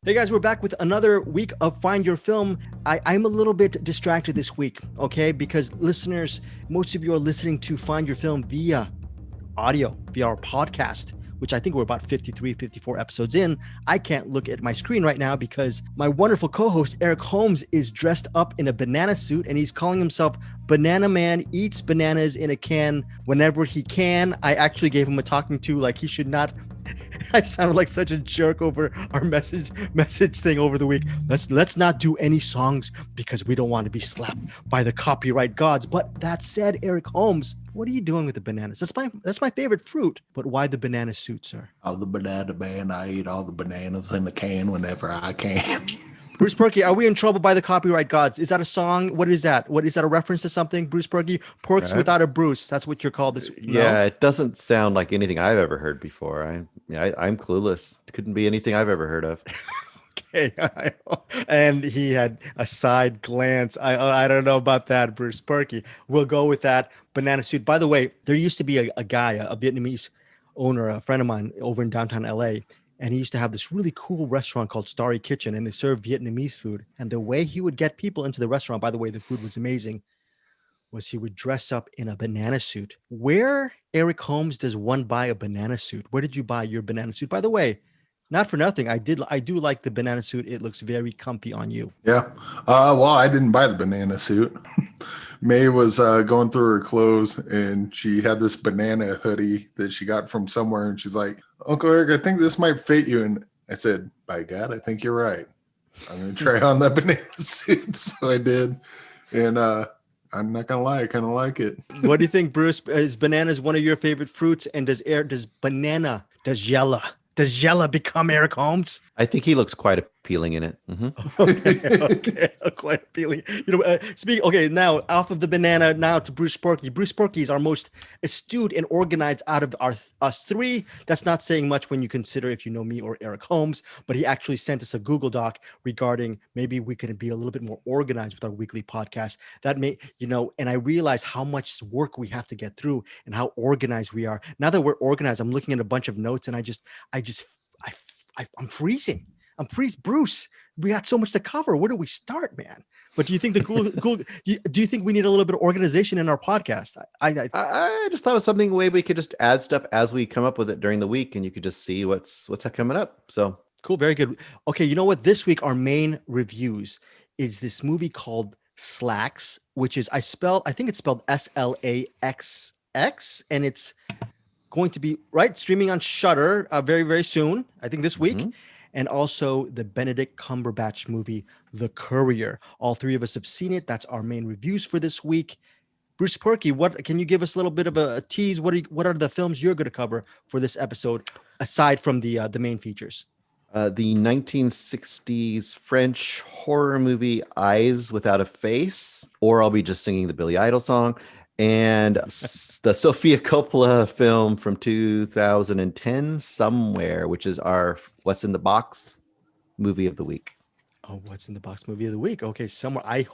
Hey guys, we're back with another week of Find Your Film. I'm a little bit distracted this week, okay? Because listeners, most of you are listening to Find Your Film via audio, via our podcast, which I think we're about 53, 54 episodes in. I can't look at my screen right now because my wonderful co-host, Eric Holmes, is dressed up in a banana suit and he's calling himself Banana Man, eats bananas in a can whenever he can. I actually gave him a talking to, like he should not. I sounded like such a jerk over our message thing over the week. Let's not do any songs because we don't want to be slapped by the copyright gods. But that said, Eric Holmes, what are you doing with the bananas? That's my favorite fruit. But why the banana suit, sir? I'm the banana man. I eat all the bananas in the can whenever I can. Bruce Perky, are we in trouble by the copyright gods? Is that a song? What is that? What is that a reference to something? Bruce Perky, Porks without a Bruce. That's what you're called. Yeah, it doesn't sound like anything I've ever heard before. I'm clueless. It couldn't be anything I've ever heard of. Okay, and he had a side glance. I don't know about that, Bruce Perky. We'll go with that banana suit. By the way, there used to be a guy, a Vietnamese owner, a friend of mine over in downtown LA, and he used to have this really cool restaurant called Starry Kitchen, and they served Vietnamese food. And the way he would get people into the restaurant, by the way, the food was amazing, was he would dress up in a banana suit. Where, Eric Holmes, does one buy a banana suit? Where did you buy your banana suit? By the way, not for nothing, I do like the banana suit. It looks very comfy on you. Yeah. Well, I didn't buy the banana suit. May was going through her clothes and she had this banana hoodie that she got from somewhere. And she's like, Uncle Eric, I think this might fit you. And I said, by God, I think you're right. I'm going to try on that banana suit. So I did. And I'm not going to lie, I kind of like it. What do you think, Bruce? Is bananas one of your favorite fruits? And does Yella become Eric Holmes? I think he looks quite appealing in it. Mm-hmm. Okay, quite appealing. Okay, now off of the banana, now to Bruce Porky. Bruce Porky is our most astute and organized out of us three. That's not saying much when you consider if you know me or Eric Holmes, but he actually sent us a Google Doc regarding maybe we could be a little bit more organized with our weekly podcast. That may, and I realize how much work we have to get through and how organized we are. Now that we're organized, I'm looking at a bunch of notes and I'm freezing. Bruce, we got so much to cover. Where do we start, man? But do you think do you think we need a little bit of organization in our podcast? I just thought of something way we could just add stuff as we come up with it during the week, and you could just see what's coming up. So cool, very good. Okay, you know what? This week our main reviews is this movie called Slaxx, which is I think it's spelled Slaxx, and it's going to be streaming on Shudder very, very soon. I think this week. Mm-hmm. And also the Benedict Cumberbatch movie, The Courier. All three of us have seen it. That's our main reviews for this week. Bruce Perky, what can you give us a little bit of a tease? What are the films you're going to cover for this episode, aside from the main features? The 1960s French horror movie Eyes Without a Face, or I'll be just singing the Billy Idol song. And the Sofia Coppola film from 2010, Somewhere, which is our What's in the Box movie of the week. Oh, What's in the Box movie of the week. Okay, Somewhere. I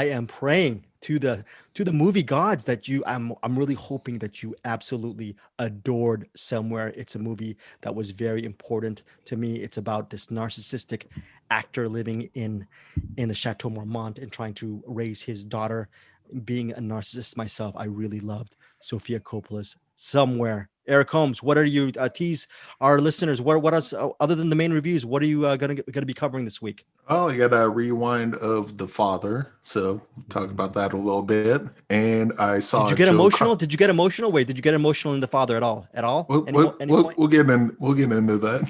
am praying to the movie gods that I'm really hoping that you absolutely adored Somewhere. It's a movie that was very important to me. It's about this narcissistic actor living in the Chateau Marmont and trying to raise his daughter. Being a narcissist myself, I really loved Sofia Coppola's Somewhere. Eric Holmes, what are you tease our listeners? What else other than the main reviews? What are you gonna be covering this week? Oh, you got a rewind of The Father, so talk about that a little bit. And I saw. Did you get emotional? Did you get emotional? Wait, did you get emotional in The Father at all? We'll get into that.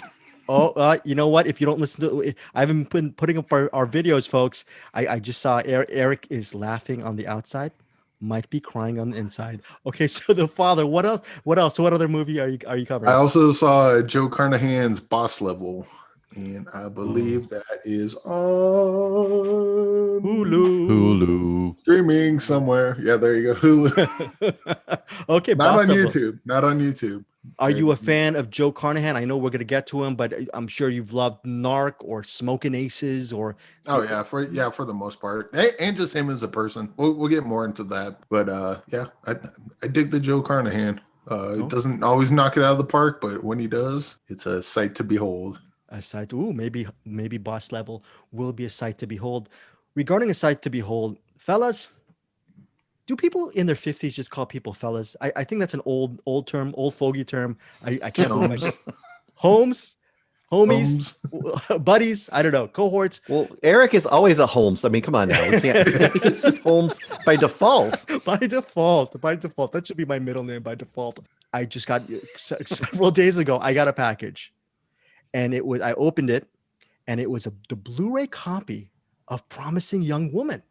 Oh, you know what? If you don't listen to, I haven't been putting up our videos, folks. I just saw Eric is laughing on the outside, might be crying on the inside. Okay, so The Father. What else? What other movie are you covering? I also saw Joe Carnahan's Boss Level, and I believe that is on Hulu. Streaming somewhere. Yeah, there you go. Hulu. Okay, not on YouTube. Are you a fan of Joe Carnahan? I know we're going to get to him, but I'm sure you've loved Narc or Smoking Aces or. Oh yeah, for the most part, and just him as a person. We'll get more into that, but I dig the Joe Carnahan. It doesn't always knock it out of the park, but when he does, it's a sight to behold. A sight. Ooh, maybe boss level will be a sight to behold. Regarding a sight to behold, fellas, do people in their 50s just call people fellas? I think that's an old term, old fogey term. I can't believe I Chums. just homes, homies, Homes. buddies, I don't know, cohorts. Well, Eric is always a Holmes. I mean, come on now. We can't. It's just Holmes by default. By default. That should be my middle name by default. I just got several days ago, I got a package, and I opened it, and it was the Blu-ray copy of Promising Young Woman,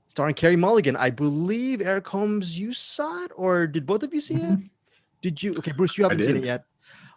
starring Carey Mulligan. I believe, Eric Holmes, you saw it, or did both of you see it? Did you? Okay, Bruce, you haven't seen it yet.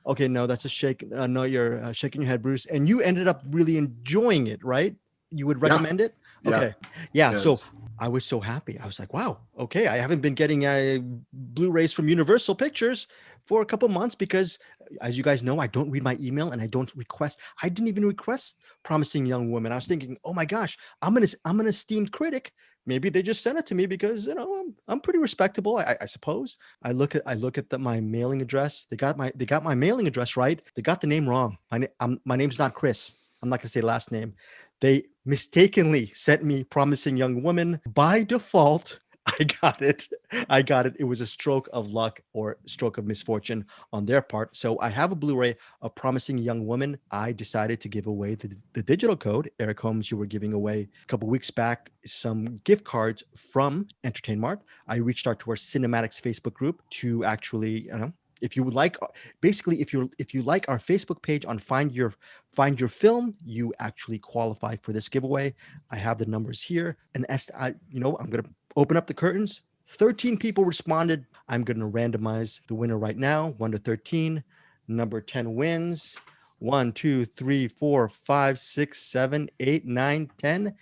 Okay, no, that's a shake. No, you're shaking your head, Bruce. And you ended up really enjoying it, right? You would recommend it? Okay. Yeah. Yes. So I was so happy. I was like, wow, okay. I haven't been getting Blu-rays from Universal Pictures for a couple months because, as you guys know, I don't read my email and I don't request. I didn't even request Promising Young Woman. I was thinking, oh my gosh, I'm an esteemed critic. Maybe they just sent it to me because, you know, I'm pretty respectable, I suppose. I look at my mailing address. They got my mailing address right. They got the name wrong. My name's not Chris. I'm not gonna say last name. They mistakenly sent me Promising Young Woman by default. I got it. It was a stroke of luck or stroke of misfortune on their part. So I have a Blu-ray of Promising Young Woman. I decided to give away the digital code. Eric Holmes, you were giving away a couple weeks back some gift cards from Entertain Mart. I reached out to our Cinematics Facebook group to actually, if you would like, basically, if you like our Facebook page on Find Your Film, you actually qualify for this giveaway. I have the numbers here, and I'm gonna open up the curtains. 13 people responded. I'm gonna randomize the winner right now, 1 to 13. Number 10 wins. 1, 2, 3, 4, 5, 6, 7, 8, 9, 10.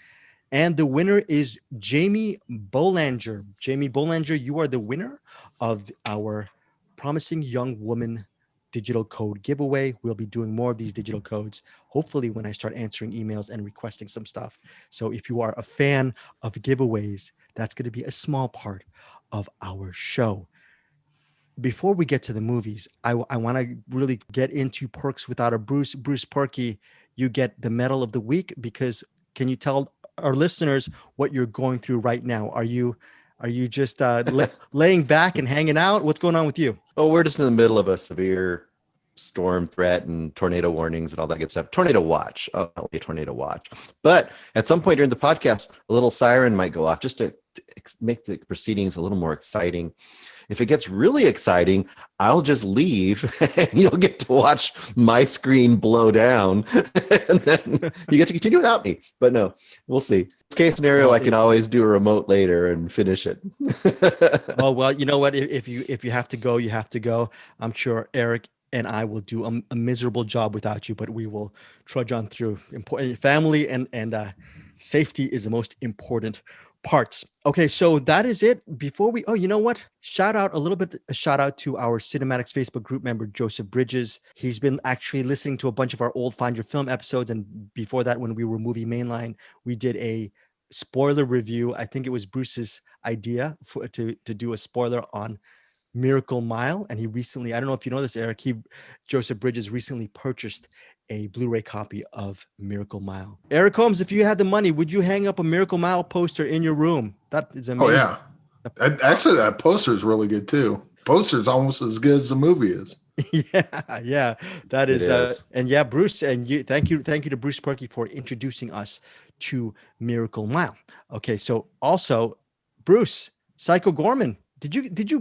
And the winner is Jamie Bolanger. Jamie Bolanger, you are the winner of our Promising Young Woman digital code giveaway. We'll be doing more of these digital codes, hopefully when I start answering emails and requesting some stuff. So if you are a fan of giveaways, that's going to be a small part of our show. Before we get to the movies, I want to really get into Perks Without a Bruce. Bruce Perky, you get the medal of the week because can you tell our listeners what you're going through right now? Are you just laying back and hanging out? What's going on with you? Oh, we're just in the middle of a severe storm threat and tornado warnings and all that good stuff. Tornado watch. Oh, a tornado watch. But at some point during the podcast, a little siren might go off just to make the proceedings a little more exciting. If it gets really exciting, I'll just leave and you'll get to watch my screen blow down and then you get to continue without me. But no, we'll see. Case scenario, I can always do a remote later and finish it. Oh, well, you know what? If you have to go, you have to go. I'm sure Eric and I will do a miserable job without you, but we will trudge on through. Family and safety is the most important parts. Okay, so that is it. Before we, you know what? Shout out to our Cinematics Facebook group member, Joseph Bridges. He's been actually listening to a bunch of our old Find Your Film episodes. And before that, when we were Movie Mainline, we did a spoiler review. I think it was Bruce's idea to do a spoiler on Miracle Mile. And he recently, I don't know if you know this, Eric, Joseph Bridges recently purchased a Blu-ray copy of Miracle Mile. Eric Holmes, if you had the money, would you hang up a Miracle Mile poster in your room? That is amazing. Oh yeah. Actually, that poster is really good too. Poster's almost as good as the movie is. yeah, that is. And yeah, Bruce, and thank you to Bruce Perky for introducing us to Miracle Mile. Okay, so also, Bruce, Psycho Gorman. Did you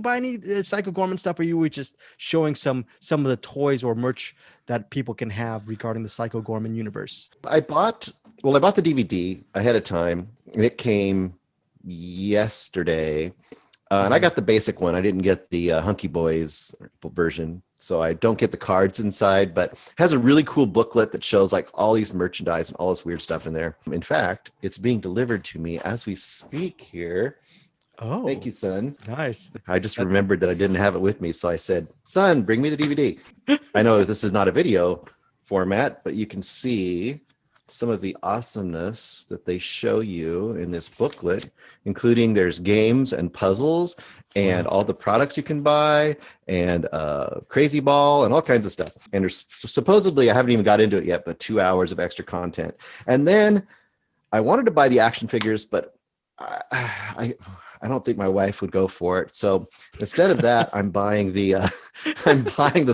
buy any Psycho Gorman stuff, or you were just showing some of the toys or merch that people can have regarding the Psycho Gorman universe? I bought the DVD ahead of time, and it came yesterday. And I got the basic one. I didn't get the Hunky Boys version, so I don't get the cards inside, but it has a really cool booklet that shows like all these merchandise and all this weird stuff in there. In fact, it's being delivered to me as we speak here. Oh, thank you, son. Nice. I just remembered that I didn't have it with me, so I said, son, bring me the DVD. I know this is not a video format, but you can see some of the awesomeness that they show you in this booklet, including there's games and puzzles and all the products you can buy and Crazy Ball and all kinds of stuff. And there's supposedly, I haven't even got into it yet, but 2 hours of extra content. And then I wanted to buy the action figures, but I don't think my wife would go for it. So instead of that, I'm buying the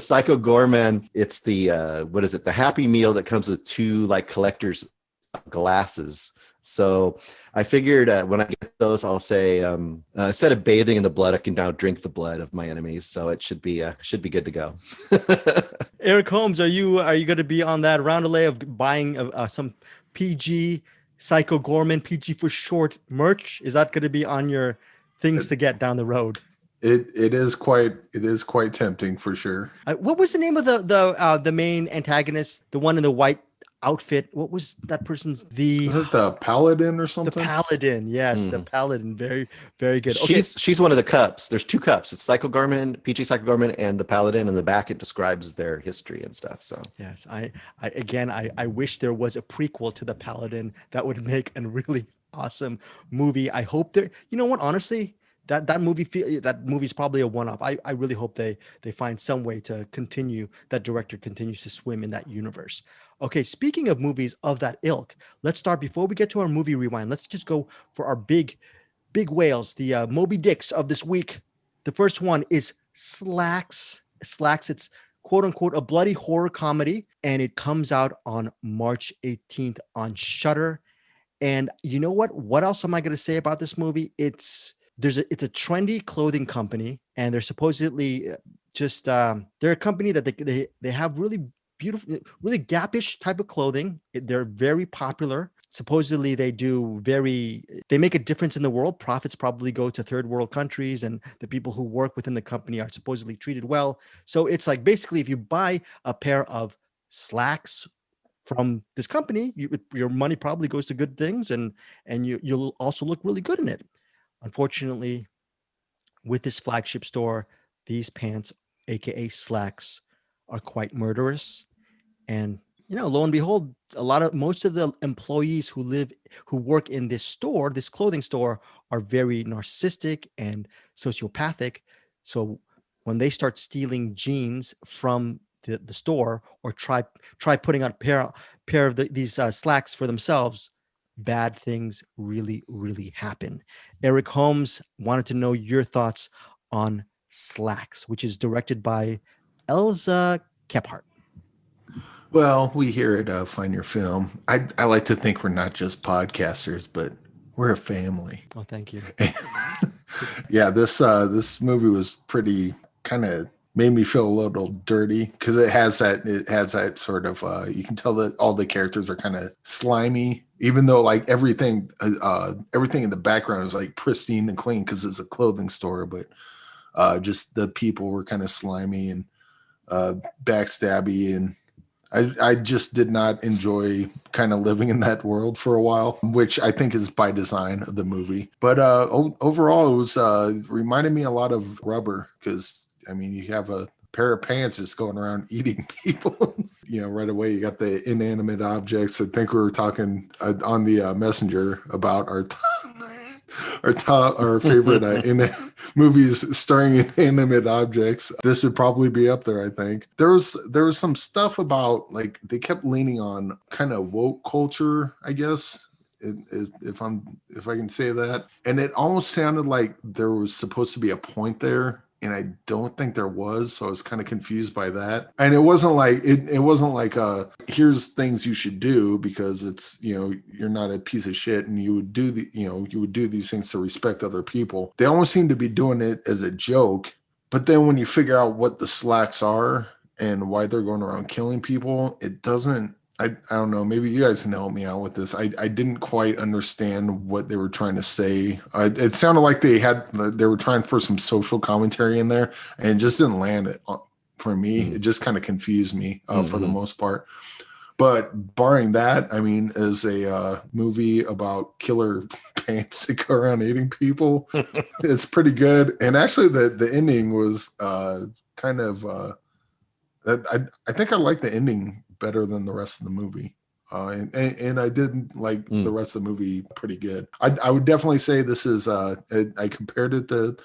Psycho Gorman. It's the what is it? The Happy Meal that comes with 2 like collector's glasses. So I figured when I get those, I'll say instead of bathing in the blood, I can now drink the blood of my enemies. So it should be good to go. Eric Holmes, are you going to be on that roundelay of buying some PG Psycho Gorman, PG for short merch? Is that going to be on your things to get down the road? It is quite tempting for sure. What was the name of the main antagonist? The one in the white outfit. What was that person's? Is it the Paladin or something? The Paladin, yes, the Paladin. Very, very good. Okay. She's one of the cups. There's 2 cups. It's Psycho Gorman, PG Psycho Gorman, and the Paladin. In the back, it describes their history and stuff. So yes, I wish there was a prequel to the Paladin that would make a really awesome movie. I hope there. You know what? Honestly, that movie's probably a one-off. I really hope they find some way to continue, that director continues to swim in that universe. Okay, speaking of movies of that ilk, let's start, before we get to our movie rewind, let's just go for our big whales, the Moby Dicks of this week. The first one is Slaxx. Slaxx, it's quote unquote a bloody horror comedy, and it comes out on March 18th on Shudder. And you know what else am I going to say about this movie? It's a trendy clothing company, and they're supposedly they're a company that they have really beautiful, really Gap-ish type of clothing. They're very popular. Supposedly they make a difference in the world. Profits probably go to third world countries, and the people who work within the company are supposedly treated well. So it's like, basically, if you buy a pair of Slaxx from this company, your money probably goes to good things, and you'll also look really good in it. Unfortunately, with this flagship store, these pants, aka Slaxx, are quite murderous. And lo and behold, most of the employees who work in this store, this clothing store, are very narcissistic and sociopathic. So when they start stealing jeans from the store, or try putting on a pair of these Slaxx for themselves, bad things really, really happen. Eric Holmes, wanted to know your thoughts on Slaxx, which is directed by Elza Kephart. Well, we here at Find Your Film, I like to think we're not just podcasters, but we're a family. Oh, thank you. Yeah, this movie was pretty, kind of made me feel a little dirty, because it has that sort of you can tell that all the characters are kind of slimy, even though like everything in the background is like pristine and clean because it's a clothing store, but just the people were kind of slimy and backstabby, and I just did not enjoy kind of living in that world for a while, which I think is by design of the movie. But overall, it was reminded me a lot of Rubber, because I mean, you have a pair of pants just going around eating people. Right away you got the inanimate objects. I think we were talking on the messenger about our favorite movies starring inanimate objects. This would probably be up there. I think there was some stuff about, like, they kept leaning on kind of woke culture, I guess, if I can say that, and it almost sounded like there was supposed to be a point there, and I don't think there was, so I was kind of confused by that. And it wasn't like here's things you should do because it's, you're not a piece of shit and you would do these things to respect other people. They almost seem to be doing it as a joke, but then when you figure out what the Slaxx are and why they're going around killing people, it doesn't. I don't know. Maybe you guys can help me out with this. I didn't quite understand what they were trying to say. It sounded like they were trying for some social commentary in there, and it just didn't land for me. It just kind of confused me for the most part. But barring that, I mean, as a movie about killer pants that go around eating people, it's pretty good. And actually, the ending was kind of. I think I like the ending better than the rest of the movie. And I did like the Mm. rest of the movie pretty good. I would definitely say this is I compared it to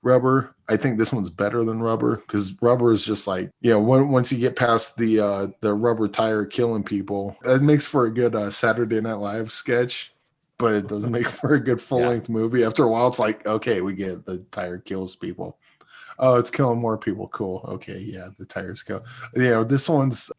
Rubber. I think this one's better than Rubber because Rubber is just like, once you get past the rubber tire killing people, it makes for a good Saturday Night Live sketch, but it doesn't make for a good full-length movie. After a while, it's like, okay, we get the tire kills people. Oh, it's killing more people. Cool. Okay, yeah, the tires kill. This one's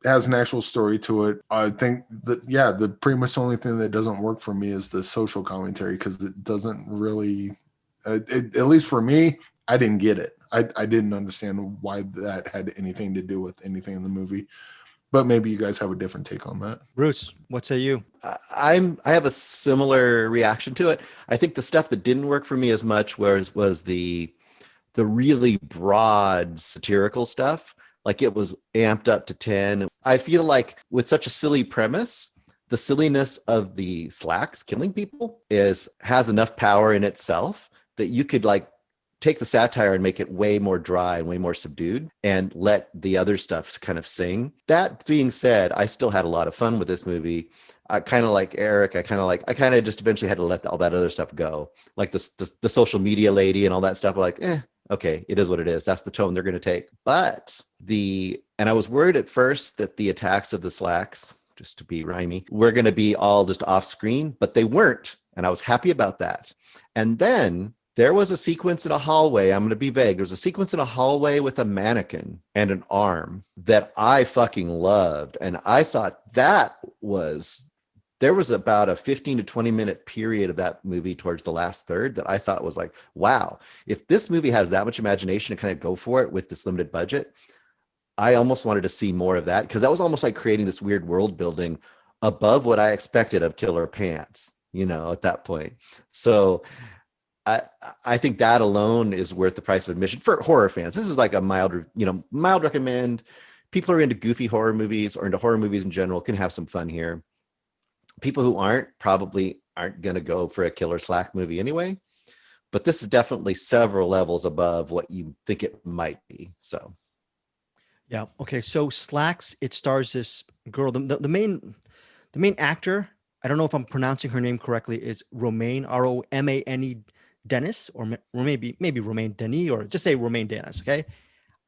has an actual story to it. I think that the pretty much the only thing that doesn't work for me is the social commentary because it doesn't really, at least for me, I didn't get it. I didn't understand why that had anything to do with anything in the movie. But maybe you guys have a different take on that. Bruce, what say you? I have a similar reaction to it. I think the stuff that didn't work for me as much was the really broad satirical stuff. Like it was amped up to 10. I feel like with such a silly premise, the silliness of the Slaxx killing people has enough power in itself that you could like take the satire and make it way more dry and way more subdued and let the other stuff kind of sing. That being said, I still had a lot of fun with this movie. I kind of like Eric. I kind of just eventually had to let all that other stuff go. Like the social media lady and all that stuff. Like, okay, it is what it is. That's the tone they're going to take. But and I was worried at first that the attacks of the Slaxx, just to be rhymey, were going to be all just off screen, but they weren't. And I was happy about that. And then there was a sequence in a hallway. I'm going to be vague. There's a sequence in a hallway with a mannequin and an arm that I fucking loved. And I thought there was about a 15 to 20 minute period of that movie towards the last third that I thought was like, wow, if this movie has that much imagination to kind of go for it with this limited budget, I almost wanted to see more of that because that was almost like creating this weird world building above what I expected of Killer Pants, at that point. So I think that alone is worth the price of admission for horror fans. This is like a mild recommend. People who are into goofy horror movies or into horror movies in general can have some fun here. People who probably aren't going to go for a Killer Slack movie anyway, but this is definitely several levels above what you think it might be. So, yeah. Okay. So Slaxx, it stars this girl. The main actor. I don't know if I'm pronouncing her name correctly. Is Romaine, Romane Dennis, or maybe Romaine Denis, or just say Romaine Dennis. Okay.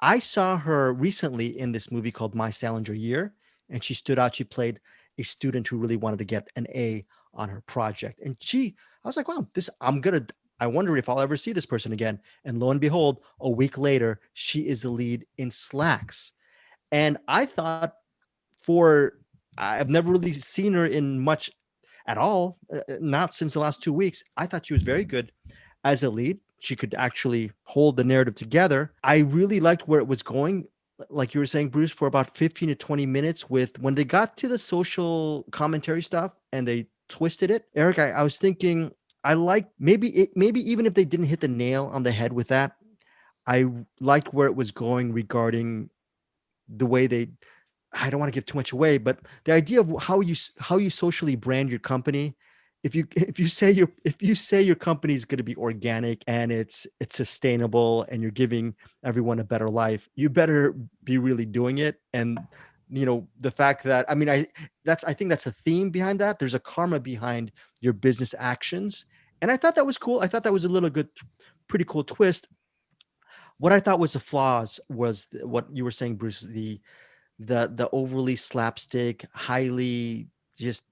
I saw her recently in this movie called My Salinger Year, and she stood out. She played a student who really wanted to get an A on her project. And I was like, wow, I wonder if I'll ever see this person again. And lo and behold, a week later, she is the lead in Slaxx. And I thought I've never really seen her in much at all, not since the last 2 weeks. I thought she was very good as a lead. She could actually hold the narrative together. I really liked where it was going, like you were saying, Bruce, for about 15 to 20 minutes when they got to the social commentary stuff and they twisted it. Eric, I was thinking, I like maybe even if they didn't hit the nail on the head with that, I liked where it was going regarding the way I don't want to give too much away, but the idea of how you socially brand your company. If you say your company is going to be organic and it's sustainable and you're giving everyone a better life, you better be really doing it. And the fact that I think that's a theme behind that. There's a karma behind your business actions, and I thought that was cool. I thought that was a pretty cool twist. What I thought was the flaws was what you were saying, Bruce. The overly slapstick, highly just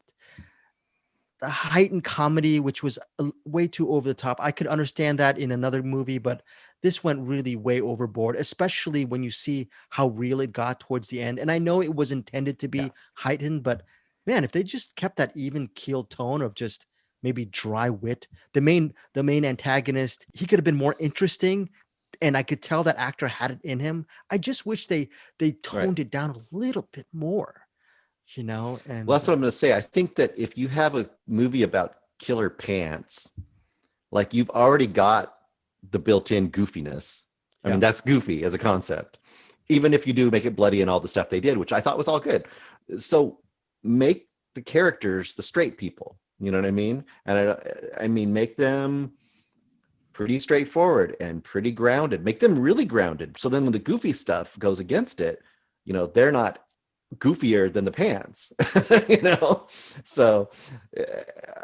the heightened comedy, which was way too over the top. I could understand that in another movie, but this went really way overboard, especially when you see how real it got towards the end. And I know it was intended to be heightened, but man, if they just kept that even keeled tone of just maybe dry wit, the main antagonist, he could have been more interesting. And I could tell that actor had it in him. I just wish they toned it down a little bit more. And well, that's what I'm going to say. I think that if you have a movie about killer pants, like you've already got the built-in goofiness. I mean, that's goofy as a concept, even if you do make it bloody and all the stuff they did, which I thought was all good. So make the characters the straight people, you know what I mean? And I mean, make them pretty straightforward and pretty grounded, make them really grounded. So then when the goofy stuff goes against it, they're not goofier than the pants, you know? So,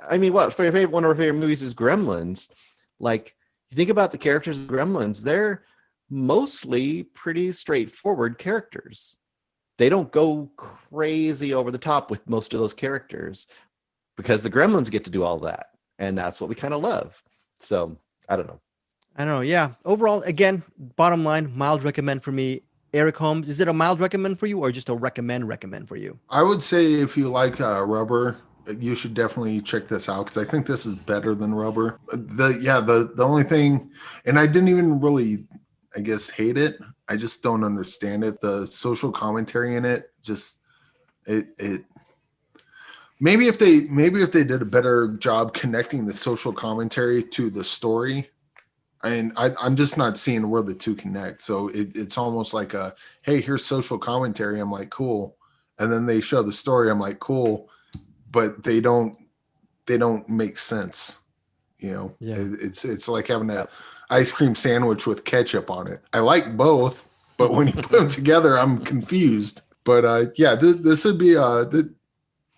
I mean, one of our favorite movies is Gremlins. Like, you think about the characters of Gremlins, they're mostly pretty straightforward characters. They don't go crazy over the top with most of those characters because the Gremlins get to do all that. And that's what we kind of love. So, I don't know. I don't know. Yeah. Overall, again, bottom line, mild recommend for me. Eric Holmes, is it a mild recommend for you or just a recommend for you? I would say if you like Rubber, you should definitely check this out because I think this is better than Rubber. The only thing, and I didn't even really, I guess, hate it. I just don't understand it. The social commentary in it, just it. Maybe if they did a better job connecting the social commentary to the story. And I'm just not seeing where the two connect. So it's almost like hey, here's social commentary. I'm like, cool. And then they show the story. I'm like, cool. But they don't make sense. You know, Yeah. It's like having an ice cream sandwich with ketchup on it. I like both, but when you put them together, I'm confused. But this would be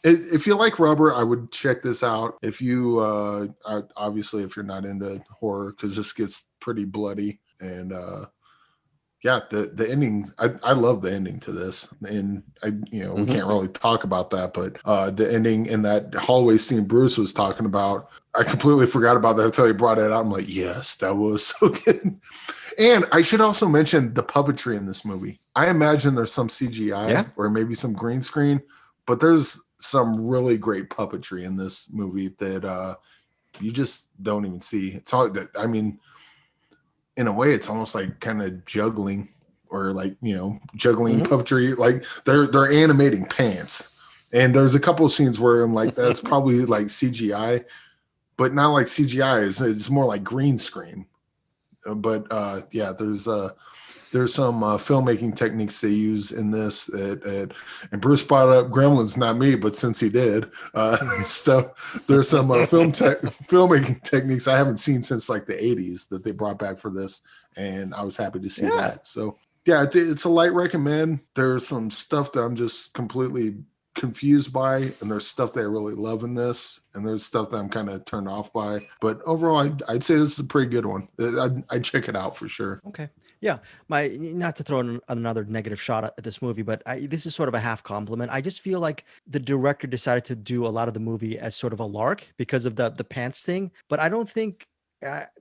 if you like Rubber, I would check this out. If you obviously if you're not into horror, because this gets pretty bloody, and the ending. I love the ending to this, and we can't really talk about that, but the ending in that hallway scene Bruce was talking about, I completely forgot about that until he brought it out. I'm like, yes, that was so good. And I should also mention the puppetry in this movie. I imagine there's some CGI or maybe some green screen, but there's some really great puppetry in this movie that you just don't even see. It's all that, I mean, in a way, it's almost like kind of juggling or like, juggling puppetry. Like they're animating pants. And there's a couple of scenes where I'm like, that's probably like CGI, but not like CGI. It's more like green screen. But there's some filmmaking techniques they use in this. And Bruce brought up Gremlins, not me, but since he did, stuff. There's some filmmaking techniques I haven't seen since like the 80s that they brought back for this, and I was happy to see that. So yeah, it's a light recommend. There's some stuff that I'm just completely confused by, and there's stuff that I really love in this, and there's stuff that I'm kind of turned off by. But overall, I'd say this is a pretty good one. I'd check it out for sure. Okay. Yeah, not to throw in another negative shot at this movie, but this is sort of a half compliment. I just feel like the director decided to do a lot of the movie as sort of a lark because of the pants thing. But I don't think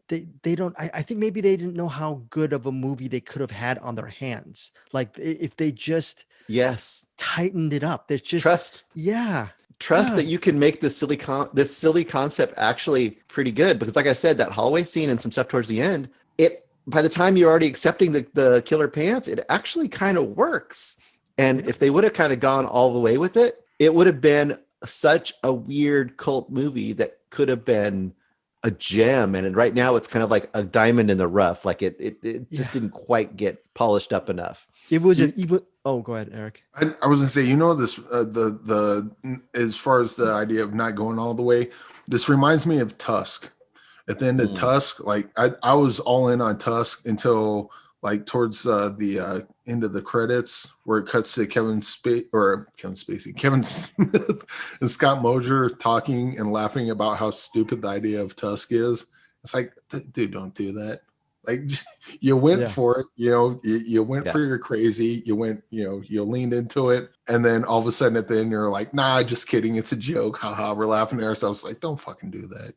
they don't. I think maybe they didn't know how good of a movie they could have had on their hands. Like if they just tightened it up. There's just trust that you can make this silly concept actually pretty good, because like I said, that hallway scene and some stuff towards the end, by the time you're already accepting the killer pants, it actually kind of works. And if they would have kind of gone all the way with it, it would have been such a weird cult movie that could have been a gem. And right now it's kind of like a diamond in the rough. Like it just didn't quite get polished up enough. It was an even. Oh, go ahead, Eric. I was gonna say, this the as far as the idea of not going all the way, this reminds me of Tusk. At the end of Tusk, like I was all in on Tusk until like towards the end of the credits, where it cuts to Kevin Smith and Scott Mosier talking and laughing about how stupid the idea of Tusk is. It's like, dude, don't do that. Like, you went for it, you went for your crazy, you went, you leaned into it, and then all of a sudden at the end you're like, nah, just kidding, it's a joke, haha, we're laughing at ourselves. Like, don't fucking do that.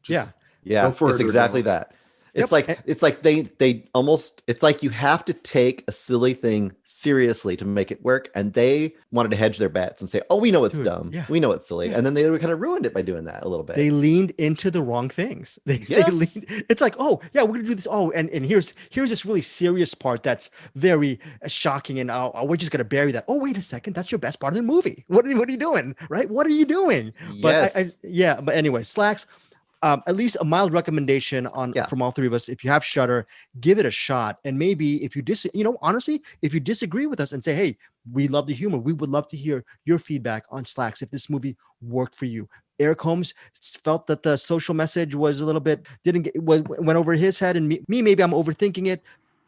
It's exactly that. It's like they almost, it's like you have to take a silly thing seriously to make it work, and they wanted to hedge their bets and say, oh, we know it's dumb, we know it's silly, and then they kind of ruined it by doing that a little bit. They leaned into the wrong things. They leaned, it's like, oh yeah, we're gonna do this, and here's this really serious part that's very shocking, and we're just gonna bury that. Oh, wait a second, that's your best part of the movie. What are you doing, right? What are you doing? But but anyway, Slaxx, at least a mild recommendation from all three of us. If you have Shudder, give it a shot. And maybe if you honestly, if you disagree with us and say, hey, we love the humor, we would love to hear your feedback on Slaxx if this movie worked for you. Eric Holmes felt that the social message was a little bit went over his head, and me maybe I'm overthinking it.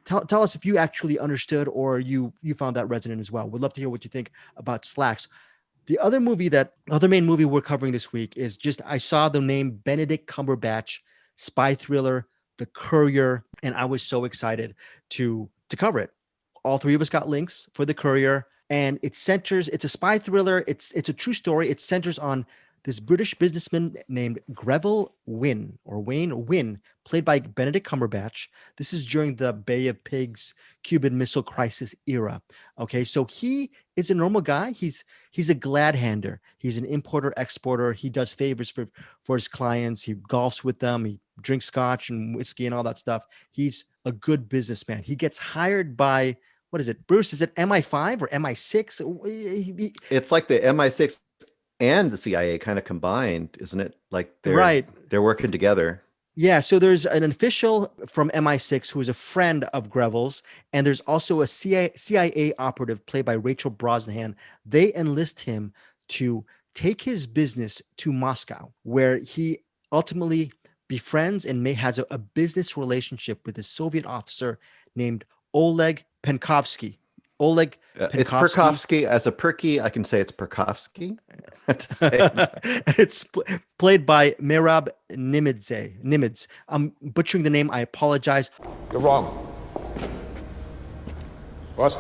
tell us if you actually understood or you found that resonant as well. We'd love to hear what you think about Slaxx. The other main movie we're covering this week is I saw the name Benedict Cumberbatch, spy thriller, The Courier, and I was so excited to cover it. All three of us got links for The Courier, and it's a spy thriller. It's a true story. It centers on this British businessman named Greville Wynn, played by Benedict Cumberbatch. This is during the Bay of Pigs Cuban Missile Crisis era. Okay, so he is a normal guy. He's a glad hander. He's an importer exporter. He does favors for his clients. He golfs with them. He drinks scotch and whiskey and all that stuff. He's a good businessman. He gets hired by, what is it, Bruce? Is it MI5 or MI6? It's like the MI6 and the CIA kind of combined, isn't it? Like they're working together. Yeah, so there's an official from MI6 who is a friend of Greville's, and there's also a CIA operative played by Rachel Brosnahan. They enlist him to take his business to Moscow, where he ultimately befriends and has a business relationship with a Soviet officer named Oleg Penkovsky. It's Perkovsky. As a perky, I can say it's Perkovsky. It's played by Merab Nimitz. I'm butchering the name. I apologize. You're wrong. What?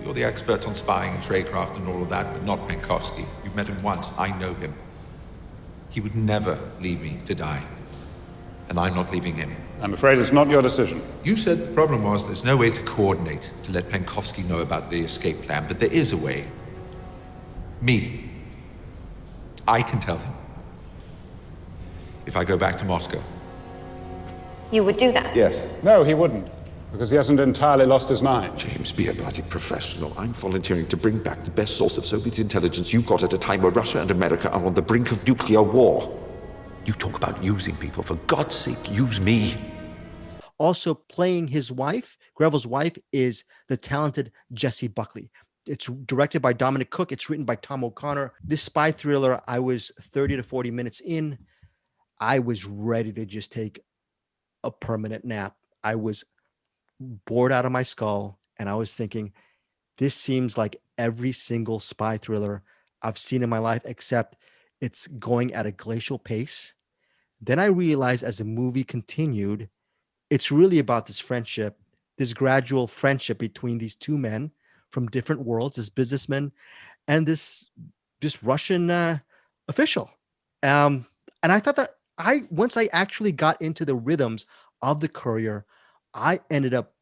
You're the experts on spying and tradecraft and all of that, but not Penkovsky. You've met him once. I know him. He would never leave me to die. And I'm not leaving him. I'm afraid it's not your decision. You said the problem was there's no way to coordinate to let Penkovsky know about the escape plan, but there is a way. Me. I can tell him. If I go back to Moscow. You would do that? Yes. No, he wouldn't, because he hasn't entirely lost his mind. James, be a bloody professional. I'm volunteering to bring back the best source of Soviet intelligence you've got at a time where Russia and America are on the brink of nuclear war. You talk about using people. For God's sake, use me. Also playing his wife, Greville's wife, is the talented Jessie Buckley. It's directed by Dominic Cook. It's written by Tom O'Connor. This spy thriller, I was 30 to 40 minutes in. I was ready to just take a permanent nap. I was bored out of my skull, and I was thinking, this seems like every single spy thriller I've seen in my life, except it's going at a glacial pace. Then I realized as the movie continued, it's really about this friendship, this gradual friendship between these two men from different worlds, this businessman and this Russian official. And I thought that once I actually got into the rhythms of The Courier, I ended up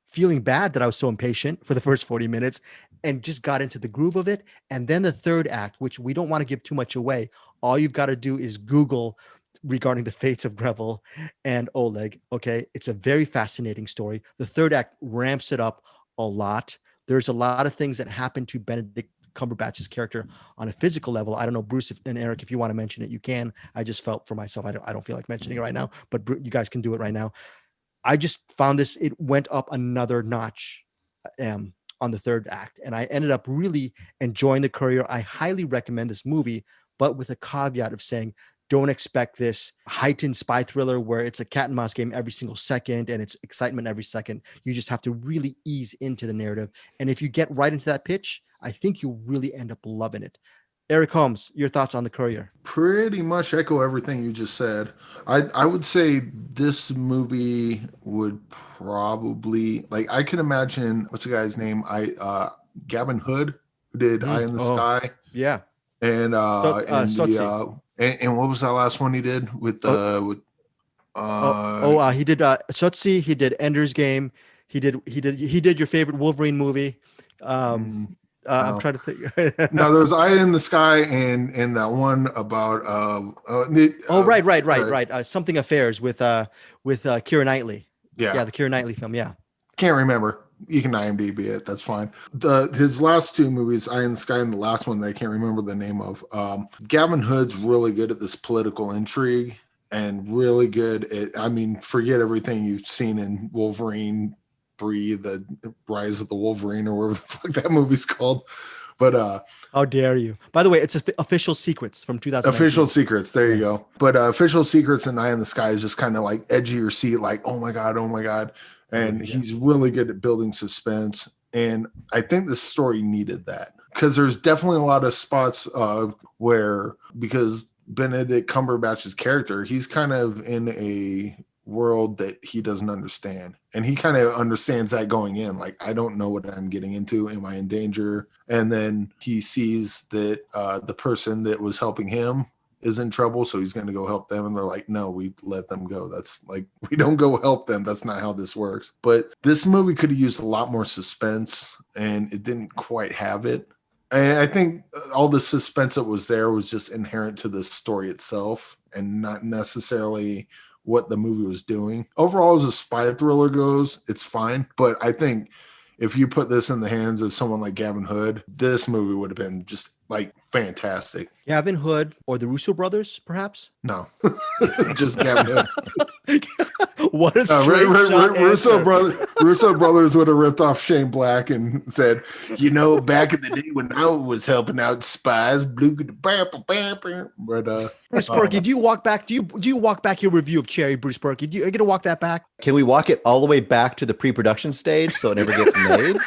feeling bad that I was so impatient for the first 40 minutes and just got into the groove of it. And then the third act, which we don't want to give too much away. All you've got to do is Google regarding the fates of Greville and Oleg. Okay. It's a very fascinating story. The third act ramps it up a lot. There's a lot of things that happen to Benedict Cumberbatch's character on a physical level. I don't know, Bruce and Eric, if you want to mention it, you can. I just felt for myself, I don't feel like mentioning it right now, but you guys can do it right now. I just found it went up another notch on the third act. And I ended up really enjoying The Courier. I highly recommend this movie, but with a caveat of saying, don't expect this heightened spy thriller where it's a cat and mouse game every single second and it's excitement every second. You just have to really ease into the narrative. And if you get right into that pitch, I think you'll really end up loving it. Eric Holmes, your thoughts on The Courier? Pretty much echo everything you just said. I would say this movie would probably, like, I can imagine, what's the guy's name? Gavin Hood, who did Eye in the Sky. Yeah. And and what was that last one he did with he did Sotsy, he did Ender's Game, he did your favorite Wolverine movie. I'm trying to think. No, there was Eye in the Sky and that one about right. Something Affairs with Keira Knightley. Yeah, the Keira Knightley film. Yeah. Can't remember. You can IMDb it. That's fine. His last two movies, Eye in the Sky and the last one that I can't remember the name of. Gavin Hood's really good at this political intrigue and really good at, forget everything you've seen in Wolverine 3, the Rise of the Wolverine, or whatever the fuck that movie's called. But How dare you? By the way, it's Official Secrets from 2019. Official Secrets. There you Yes. go. But Official Secrets and Eye in the Sky is just kind of like edge of your seat, like, oh my God. And he's really good at building suspense. And I think the story needed that because there's definitely a lot of spots where, because Benedict Cumberbatch's character, he's kind of in a world that he doesn't understand, and he kind of understands that going in, like, I don't know what I'm getting into, am I in danger? And then he sees that the person that was helping him is in trouble, so he's going to go help them, and they're like, no, we let them go. That's like, we don't go help them, that's not how this works. But this movie could have used a lot more suspense, and it didn't quite have it. And I think all the suspense that was there was just inherent to the story itself and not necessarily what the movie was doing. Overall, as a spy thriller goes, it's fine. But I think if you put this in the hands of someone like Gavin Hood, this movie would have been just like fantastic. Gavin Hood or the Russo brothers, perhaps? No, just Gavin Hood. What a straight shot Russo brothers would have ripped off Shane Black and said, you know, back in the day when I was helping out spies, but Bruce Berkey, do you walk back your review of Cherry, Bruce Berkey? Are you gonna walk that back? Can we walk it all the way back to the pre-production stage so it never gets made?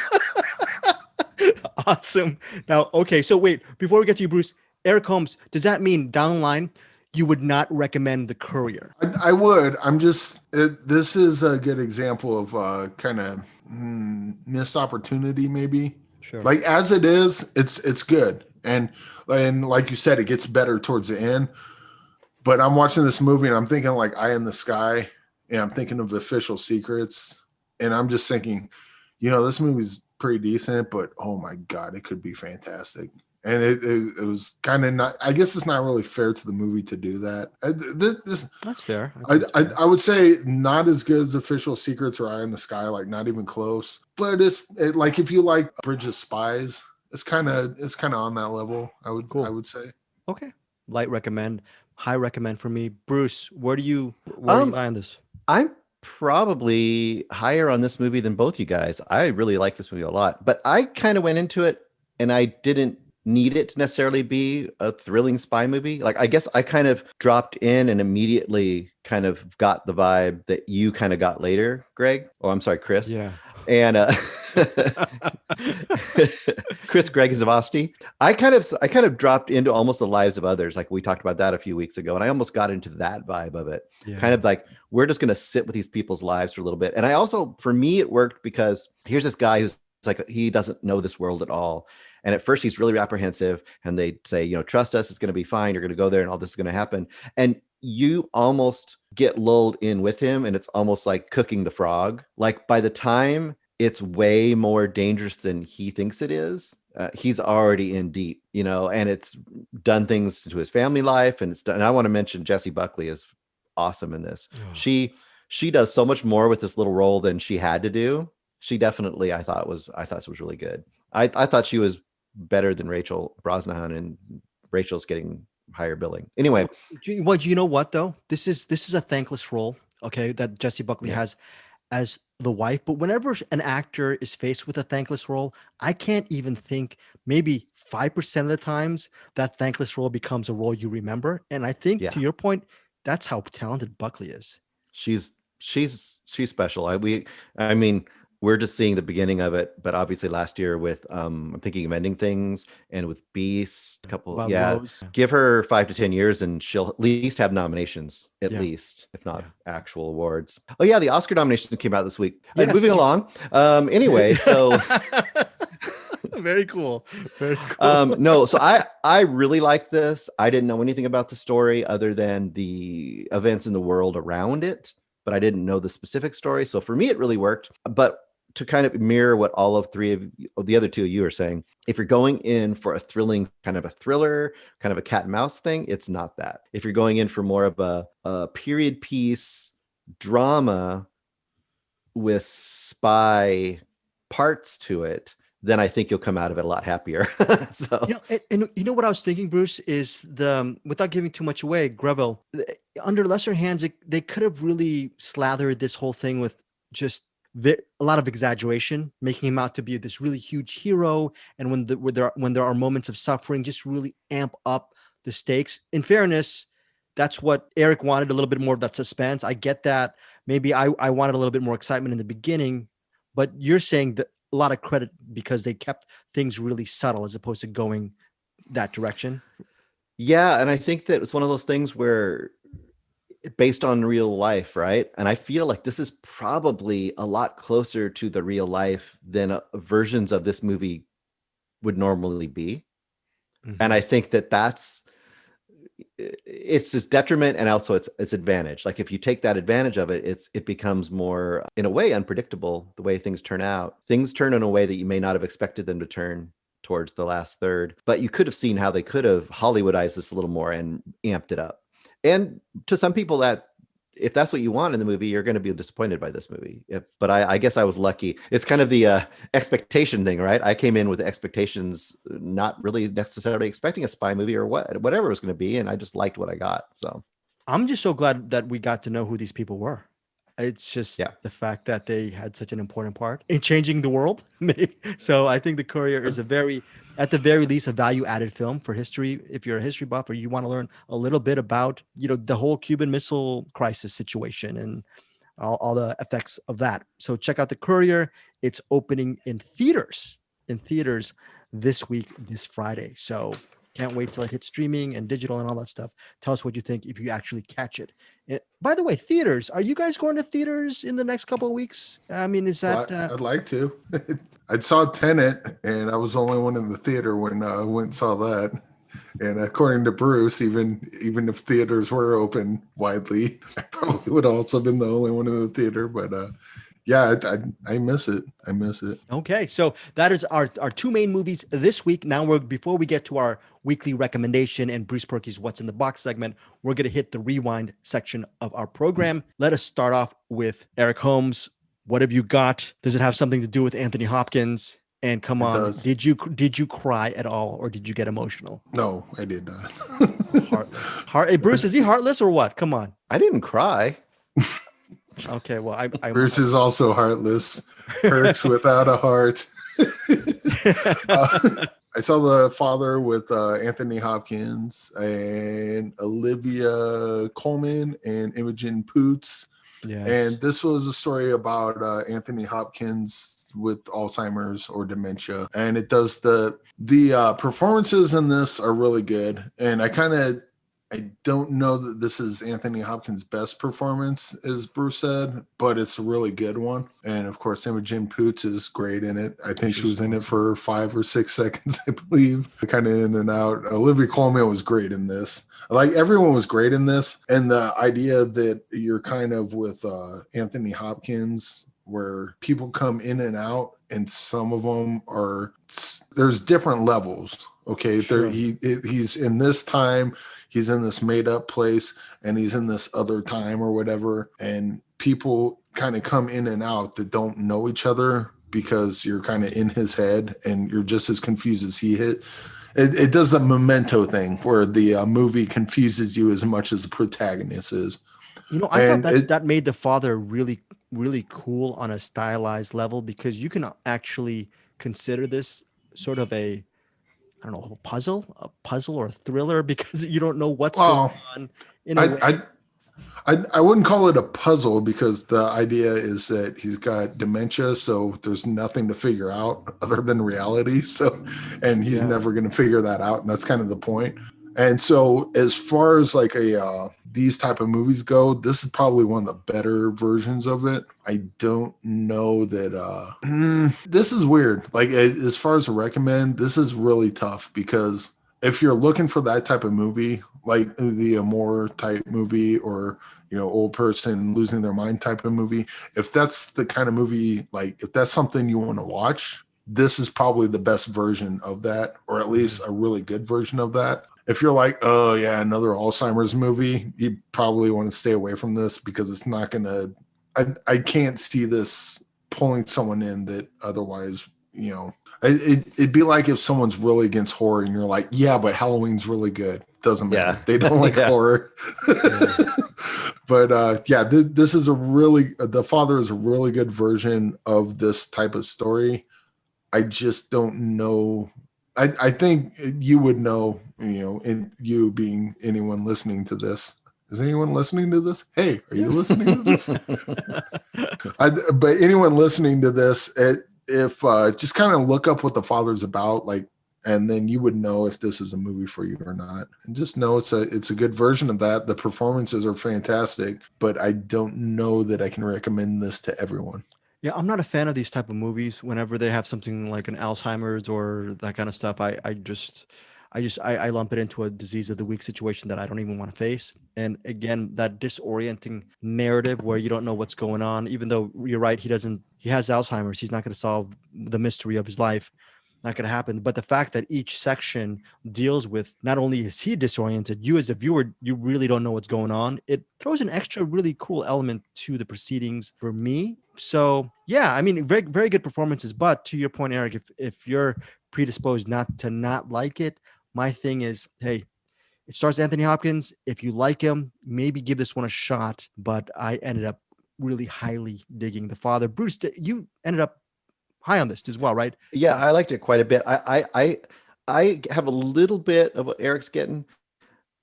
Awesome. Now, okay, so wait, before we get to you, Bruce, Eric Holmes, does that mean down the line you would not recommend The Courier? I would. This is a good example of kind of missed opportunity, maybe. Sure. Like, as it is, it's good. And like you said, it gets better towards the end. But I'm watching this movie and I'm thinking like Eye in the Sky, and I'm thinking of Official Secrets. And I'm just thinking, you know, this movie's pretty decent, but oh my God, it could be fantastic. And it was kind of not, I guess it's not really fair to the movie to do that. That's fair. I would say not as good as Official Secrets or Eye in the Sky, like not even close. But like, if you like Bridge of Spies, it's kind of on that level. I would say. Okay. Light recommend, high recommend for me. Bruce, where do you lie on this? I'm probably higher on this movie than both you guys. I really like this movie a lot, but I kind of went into it and I didn't need it to necessarily be a thrilling spy movie. Like, I guess I kind of dropped in and immediately kind of got the vibe that you kind of got later, Greg. Oh, I'm sorry, Chris. Yeah. And Chris Greg Zavosty. I kind of dropped into almost the lives of others. Like, we talked about that a few weeks ago, and I almost got into that vibe of it. Yeah. Kind of like, we're just going to sit with these people's lives for a little bit. And I also, for me, it worked because here's this guy who's like, he doesn't know this world at all. And at first he's really apprehensive, and they say, you know, trust us, it's going to be fine. You're going to go there and all this is going to happen. And you almost get lulled in with him, and it's almost like cooking the frog. Like, by the time it's way more dangerous than he thinks it is, he's already in deep, you know, and it's done things to his family life. And and I want to mention Jessie Buckley is awesome in this. Oh. She does so much more with this little role than she had to do. She definitely, I thought was really good. I thought she was better than Rachel Brosnahan, and Rachel's getting higher billing. Anyway, you know what though? This is a thankless role, okay, that Jessie Buckley has as the wife. But whenever an actor is faced with a thankless role, I can't even think, maybe 5% of the times that thankless role becomes a role you remember. And I think to your point, that's how talented Buckley is. She's special. I mean, we're just seeing the beginning of it, but obviously last year with I'm thinking of Ending Things and with Beast, a couple, Rose. Give her 5 to 10 years and she'll at least have nominations, at least, if not actual awards. Oh yeah, the Oscar nominations came out this week. Yes. Moving along. Anyway, so very cool. Very cool. No, so I really like this. I didn't know anything about the story other than the events in the world around it, but I didn't know the specific story. So for me, it really worked. But to kind of mirror what all of the other two of you are saying, if you're going in for a thrilling kind of a thriller, kind of a cat and mouse thing, it's not that. If you're going in for more of a period piece drama with spy parts to it, then I think you'll come out of it a lot happier. So, and you know what I was thinking, Bruce, is without giving too much away, Greville, under lesser hands, they could have really slathered this whole thing with just a lot of exaggeration, making him out to be this really huge hero. And when there are moments of suffering, just really amp up the stakes. In fairness, that's what Eric wanted, a little bit more of that suspense. I get that. Maybe I wanted a little bit more excitement in the beginning, but you're saying that a lot of credit because they kept things really subtle as opposed to going that direction. Yeah, and I think that it's one of those things where based on real life, right? And I feel like this is probably a lot closer to the real life than versions of this movie would normally be. Mhm. And I think that it's its detriment and also its advantage. Like if you take that advantage of it, it becomes more, in a way, unpredictable the way things turn out. Things turn in a way that you may not have expected them to turn towards the last third, but you could have seen how they could have Hollywoodized this a little more and amped it up. And to some people, that if that's what you want in the movie, you're going to be disappointed by this movie. But I guess I was lucky. It's kind of the expectation thing, right? I came in with expectations, not really necessarily expecting a spy movie or whatever it was going to be, and I just liked what I got. So I'm just so glad that we got to know who these people were. It's just the fact that they had such an important part in changing the world. So I think The Courier is at the very least, a value-added film for history. If you're a history buff or you want to learn a little bit about, the whole Cuban Missile Crisis situation and all the effects of that. So check out The Courier. It's opening in theaters this week, this Friday. So can't wait till it hits streaming and digital and all that stuff. Tell us what you think if you actually catch it. By the way, theaters, are you guys going to theaters in the next couple of weeks? I mean, is that... I'd like to. I saw Tenet, and I was the only one in the theater when I went and saw that. And according to Bruce, even if theaters were open widely, I probably would also have been the only one in the theater. But yeah, I miss it. I miss it. Okay, so that is our two main movies this week. Now before we get to our weekly recommendation and Bruce Perky's What's in the Box segment, we're going to hit the rewind section of our program. Let us start off with Eric Holmes. What have you got? Does it have something to do with Anthony Hopkins? And come on, did you cry at all, or did you get emotional? No, I did not. Heartless. Hey, Bruce, is he heartless or what? Come on. I didn't cry. Okay, well, I Bruce is also heartless. Perks without a heart. I saw The Father with Anthony Hopkins and Olivia Colman and Imogen Poots. Yes. And this was a story about Anthony Hopkins with Alzheimer's or dementia. And it does the performances in this are really good. And I don't know that this is Anthony Hopkins' best performance, as Bruce said, but it's a really good one. And of course, Imogen Poots is great in it. I think she was in it for 5 or 6 seconds, I believe. Kind of in and out. Olivia Colman was great in this. Like everyone was great in this. And the idea that you're kind of with Anthony Hopkins, where people come in and out, and some of them there's different levels. Okay, sure. He's in this time, he's in this made up place, and he's in this other time or whatever. And people kind of come in and out that don't know each other because you're kind of in his head and you're just as confused as he hit. It does the Memento thing where the movie confuses you as much as the protagonist is. I thought that made The Father really, really cool on a stylized level, because you can actually consider this sort of a puzzle or a thriller, because you don't know what's going on. I wouldn't call it a puzzle, because the idea is that he's got dementia, so there's nothing to figure out other than reality. So, and he's never going to figure that out, and that's kind of the point. And so, as far as like these type of movies go, this is probably one of the better versions of it. I don't know that this is weird. Like, as far as a recommend, this is really tough, because if you're looking for that type of movie, like the Amour type movie, or old person losing their mind type of movie, if that's the kind of movie, like if that's something you want to watch, this is probably the best version of that, or at least a really good version of that. If you're like, oh yeah, another Alzheimer's movie, you probably want to stay away from this, because it's not gonna. I can't see this pulling someone in that otherwise, it'd be like if someone's really against horror and you're like, yeah, but Halloween's really good. Doesn't matter. They don't like horror. But yeah, this is The Father is a really good version of this type of story. I just don't know. I think you would know, and you being anyone listening to this. Is anyone listening to this? Hey, are you listening to this? But anyone listening to this, if just kind of look up what The Father's about, and then you would know if this is a movie for you or not. And just know it's a good version of that. The performances are fantastic, but I don't know that I can recommend this to everyone. Yeah, I'm not a fan of these type of movies. Whenever they have something like an Alzheimer's or that kind of stuff, I lump it into a disease of the week situation that I don't even want to face. And again, that disorienting narrative where you don't know what's going on, even though you're right, he has Alzheimer's, he's not going to solve the mystery of his life. Not going to happen. But the fact that each section deals with, not only is he disoriented, you as a viewer, you really don't know what's going on. It throws an extra really cool element to the proceedings for me. So yeah, I mean, very, very good performances. But to your point, Eric, if you're predisposed not like it, my thing is, hey, it stars Anthony Hopkins. If you like him, maybe give this one a shot. But I ended up really highly digging The Father. Bruce, you ended up high on this as well, right? Yeah, I liked it quite a bit. I have a little bit of what Eric's getting.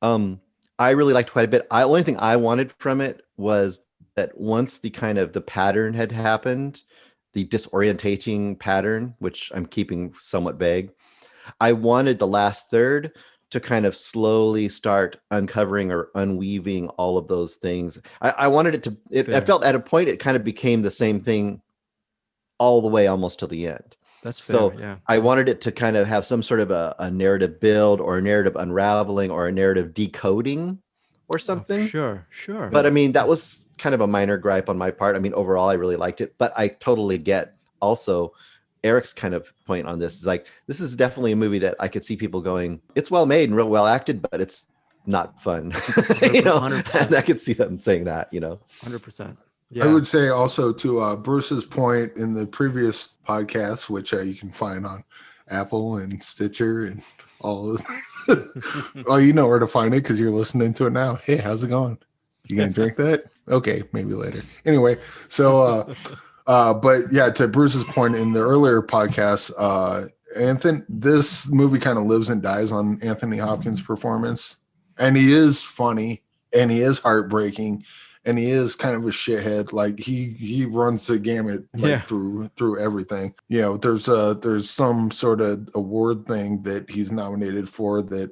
I really liked quite a bit. Only thing I wanted from it was that once the kind of the pattern had happened, the disorientating pattern, which I'm keeping somewhat vague, I wanted the last third to kind of slowly start uncovering or unweaving all of those things. I wanted it to, I felt at a point it kind of became the same thing all the way almost to the end. That's fair, so yeah. I wanted it to kind of have some sort of a narrative build or a narrative unraveling or a narrative decoding or something. Oh, sure. But I mean, that was kind of a minor gripe on my part. I mean, overall, I really liked it, but I totally get also Eric's kind of point on this. Is like, this is definitely a movie that I could see people going, it's well made and real well acted, but it's not fun. 100%. And I could see them saying that, 100%. Yeah. I would say also to Bruce's point in the previous podcast, which you can find on Apple and Stitcher and all of oh, you know where to find it because you're listening to it now. Hey, how's it going? You gonna drink that? Okay, maybe later. Anyway, so but yeah, to Bruce's point in the earlier podcast, Anthony, this movie kind of lives and dies on Anthony Hopkins' performance, and he is funny and he is heartbreaking. And he is kind of a shithead. Like he runs the gamut through everything. There's some sort of award thing that he's nominated for that,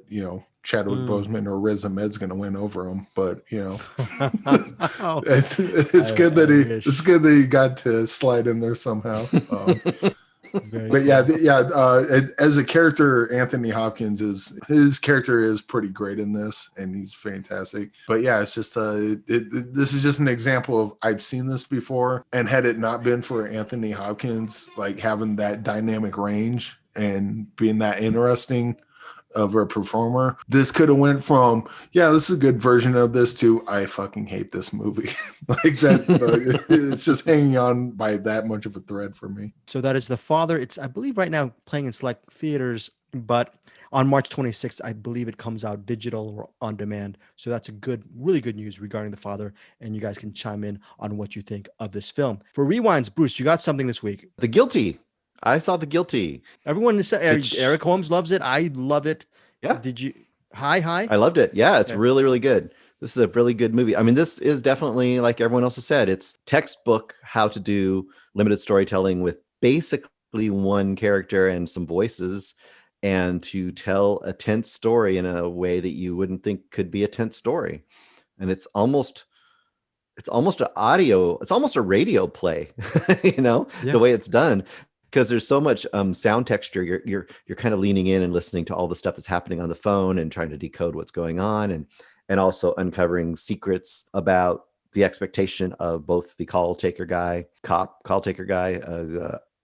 Chadwick Boseman or Riz Ahmed's going to win over him. But it's good that he got to slide in there somehow. But as a character, Anthony Hopkins his character is pretty great in this, and he's fantastic. But yeah, it's just this is just an example of I've seen this before, and had it not been for Anthony Hopkins like having that dynamic range and being that interesting of a performer, this could have went from this is a good version of this to I fucking hate this movie. Like that it's just hanging on by that much of a thread for me. So that is The Father. It's, I believe, right now playing in select theaters, but on March 26th, I believe it comes out digital or on demand. So that's really good news regarding The Father, and you guys can chime in on what you think of this film. For Rewinds, Bruce, you got something this week. The Guilty. I saw The Guilty. Everyone is Eric Holmes loves it. I love it. Yeah. Did you? Hi. I loved it. Yeah, it's really, really good. This is a really good movie. I mean, this is definitely, like everyone else has said, it's textbook how to do limited storytelling with basically one character and some voices, and to tell a tense story in a way that you wouldn't think could be a tense story. And it's almost an audio. It's almost a radio play, the way it's done. Because there's so much sound texture, you're kind of leaning in and listening to all the stuff that's happening on the phone and trying to decode what's going on, and also uncovering secrets about the expectation of both the call taker guy,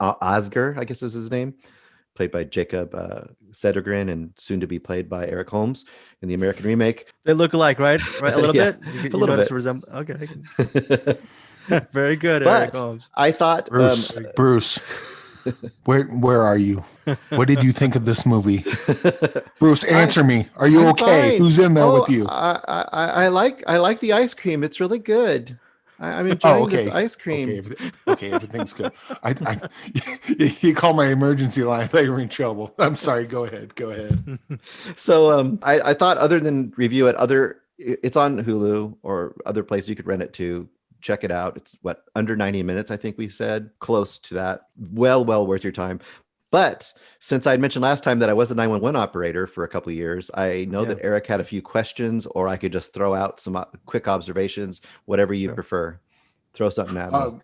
Oscar, I guess is his name, played by Jacob Sedergren and soon to be played by Eric Holmes in the American remake. They look alike, right? Right, a little bit. A little bit. Okay. Very good, But Eric Holmes. I thought Bruce. Where are you? What did you think of this movie? Bruce, answer me. Are you I'm okay? fine. Who's in there with you? I like the ice cream. It's really good. I'm Oh, enjoying this okay. ice cream. Okay, everything's good. You call my emergency line. I thought you were in trouble. I'm sorry. Go ahead. So I thought other than review it, it's on Hulu or other places you could rent it to. Check it out. It's under 90 minutes, I think we said, close to that. Well worth your time. But since I had mentioned last time that I was a 911 operator for a couple of years, I know that Eric had a few questions, or I could just throw out some quick observations, whatever you prefer. Throw something at me.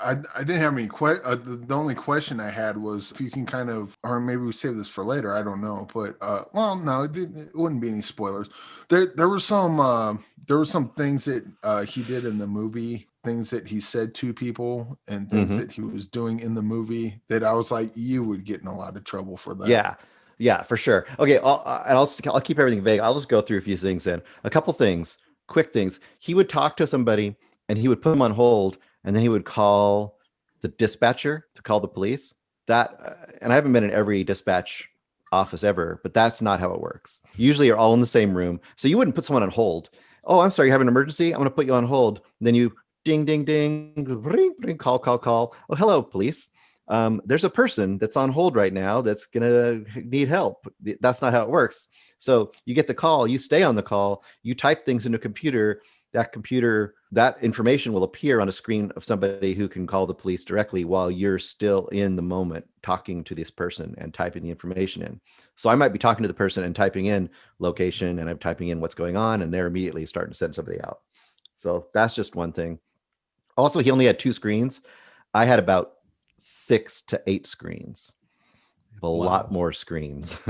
I didn't have any the only question I had was if you can kind of, or maybe we save this for later, I don't know, but well, no, it wouldn't be any spoilers. There were some things that he did in the movie, things that he said to people, and things that he was doing in the movie that I was like, you would get in a lot of trouble for that. Yeah, for sure. Okay, I'll keep everything vague. I'll just go through a few things then. A couple things, quick things. He would talk to somebody and he would put them on hold, and then he would call the dispatcher to call the police. And I haven't been in every dispatch office ever, but that's not how it works. Usually you're all in the same room. So you wouldn't put someone on hold. Oh, I'm sorry, you have an emergency? I'm going to put you on hold. Then you ding, ding, ding, ring, ring, call. Oh, hello, police. There's a person that's on hold right now that's going to need help. That's not how it works. So you get the call, you stay on the call, you type things into a computer, that information will appear on a screen of somebody who can call the police directly while you're still in the moment talking to this person and typing the information in. So I might be talking to the person and typing in location, and I'm typing in what's going on, and they're immediately starting to send somebody out. So that's just one thing. Also, he only had 2 screens. I had about 6 to 8 screens. A lot more screens.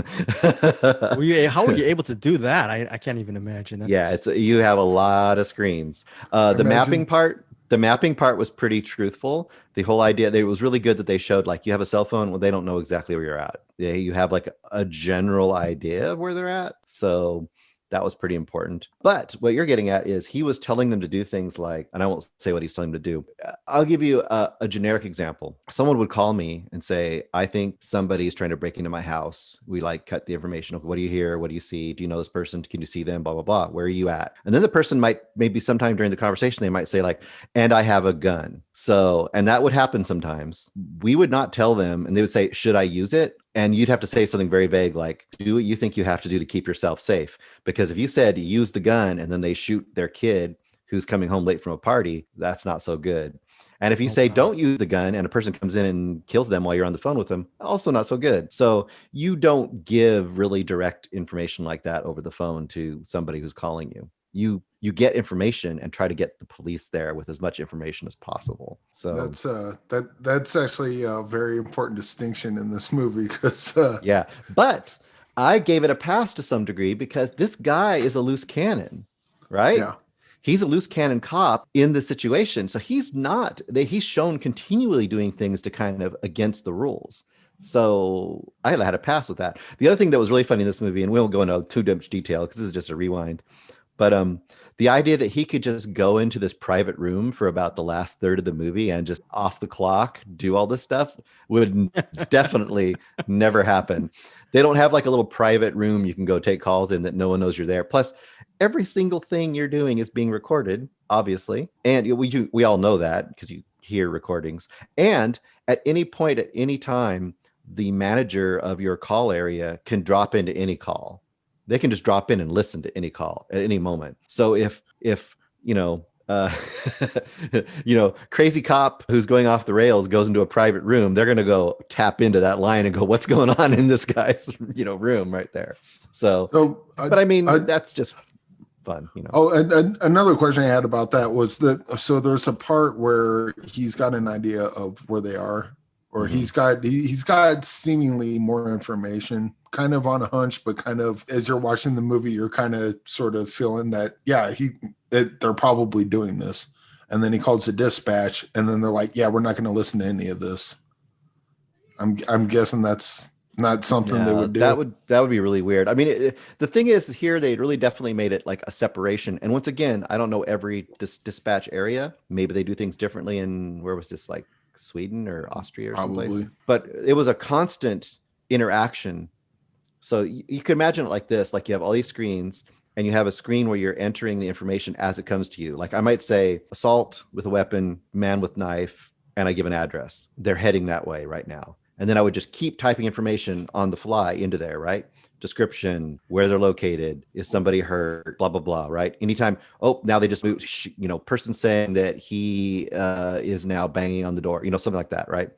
How were you able to do that? I can't even imagine that. Yeah, you have a lot of screens. The mapping part was pretty truthful. The whole idea, it was really good that they showed like you have a cell phone, well, they don't know exactly where you're at. You have like a general idea of where they're at. So that was pretty important. But what you're getting at is he was telling them to do things like, and I won't say what he's telling them to do. I'll give you a generic example. Someone would call me and say, I think somebody's trying to break into my house. We cut the information. What do you hear? What do you see? Do you know this person? Can you see them? Blah, blah, blah. Where are you at? And then the person might, maybe sometime during the conversation, they might say and I have a gun. So, and that would happen sometimes. We would not tell them, and they would say, should I use it? And you'd have to say something very vague, like, do what you think you have to do to keep yourself safe. Because if you said use the gun and then they shoot their kid who's coming home late from a party, that's not so good. And if you say don't use the gun and a person comes in and kills them while you're on the phone with them, also not so good. So you don't give really direct information like that over the phone to somebody who's calling you. You get information and try to get the police there with as much information as possible. So that's actually a very important distinction in this movie because yeah, but I gave it a pass to some degree because this guy is a loose cannon, right? Yeah. He's a loose cannon cop in the situation. So he's shown continually doing things to kind of against the rules. So I had a pass with that. The other thing that was really funny in this movie, and we won't go into too much detail because this is just a rewind, but the idea that he could just go into this private room for about the last third of the movie and just off the clock do all this stuff would definitely never happen. They don't have like a little private room you can go take calls in that no one knows you're there. Plus, every single thing you're doing is being recorded, obviously. And we all know that because you hear recordings. And at any point, at any time, the manager of your call area can drop into any call. They can just drop in and listen to any call at any moment. So if crazy cop who's going off the rails goes into a private room, they're going to go tap into that line and go, what's going on in this guy's, room right there. But I mean, that's just fun, Oh, and another question I had about that was that, so there's a part where he's got an idea of where they are, or he's got seemingly more information, kind of on a hunch, but kind of as you're watching the movie, you're kind of sort of feeling that, they're probably doing this. And then he calls the dispatch, and then they're like, yeah, we're not going to listen to any of this. I'm guessing that's not something they would do. That would be really weird. I mean, the thing is here, they really definitely made it like a separation. And once again, I don't know every dispatch area. Maybe they do things differently. And where was this, like Sweden or Austria or Probably. someplace. But it was a constant interaction. So you can imagine it like this, like you have all these screens and you have a screen where you're entering the information as it comes to you. Like I might say assault with a weapon, man with knife, and I give an address. They're heading that way right now. And then I would just keep typing information on the fly into there, right? Description, where they're located, is somebody hurt, blah, blah, blah, right? Anytime, oh, now they just moved, person saying that he is now banging on the door, something like that, right?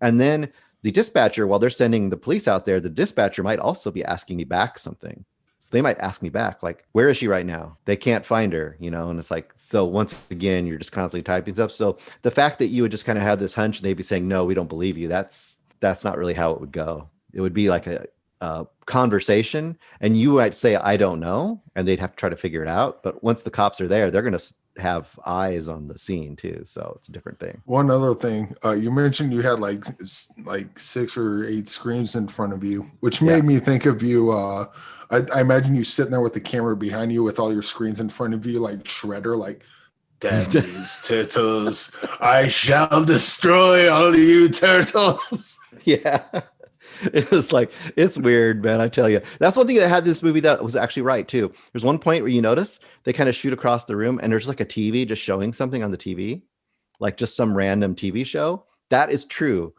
And then the dispatcher, while they're sending the police out there, the dispatcher might also be asking me back something. So they might ask me back, like, where is she right now? They can't find her, and it's like, so once again, you're just constantly typing stuff. So the fact that you would just kind of have this hunch and they'd be saying, no, we don't believe you, that's not really how it would go. It would be like a conversation, and you might say, I don't know, and they'd have to try to figure it out. But once the cops are there, they're going to have eyes on the scene too. So it's a different thing. One other thing, you mentioned you had like 6 or 8 screens in front of you, which made me think of you. I imagine you sitting there with the camera behind you with all your screens in front of you, like Shredder, like, damn these turtles, I shall destroy all of you turtles. Yeah. It was like, it's weird, man. I tell you, that's one thing that had this movie that was actually right too. There's one point where you notice they kind of shoot across the room and there's like a TV just showing something on the TV, like just some random TV show. That is true.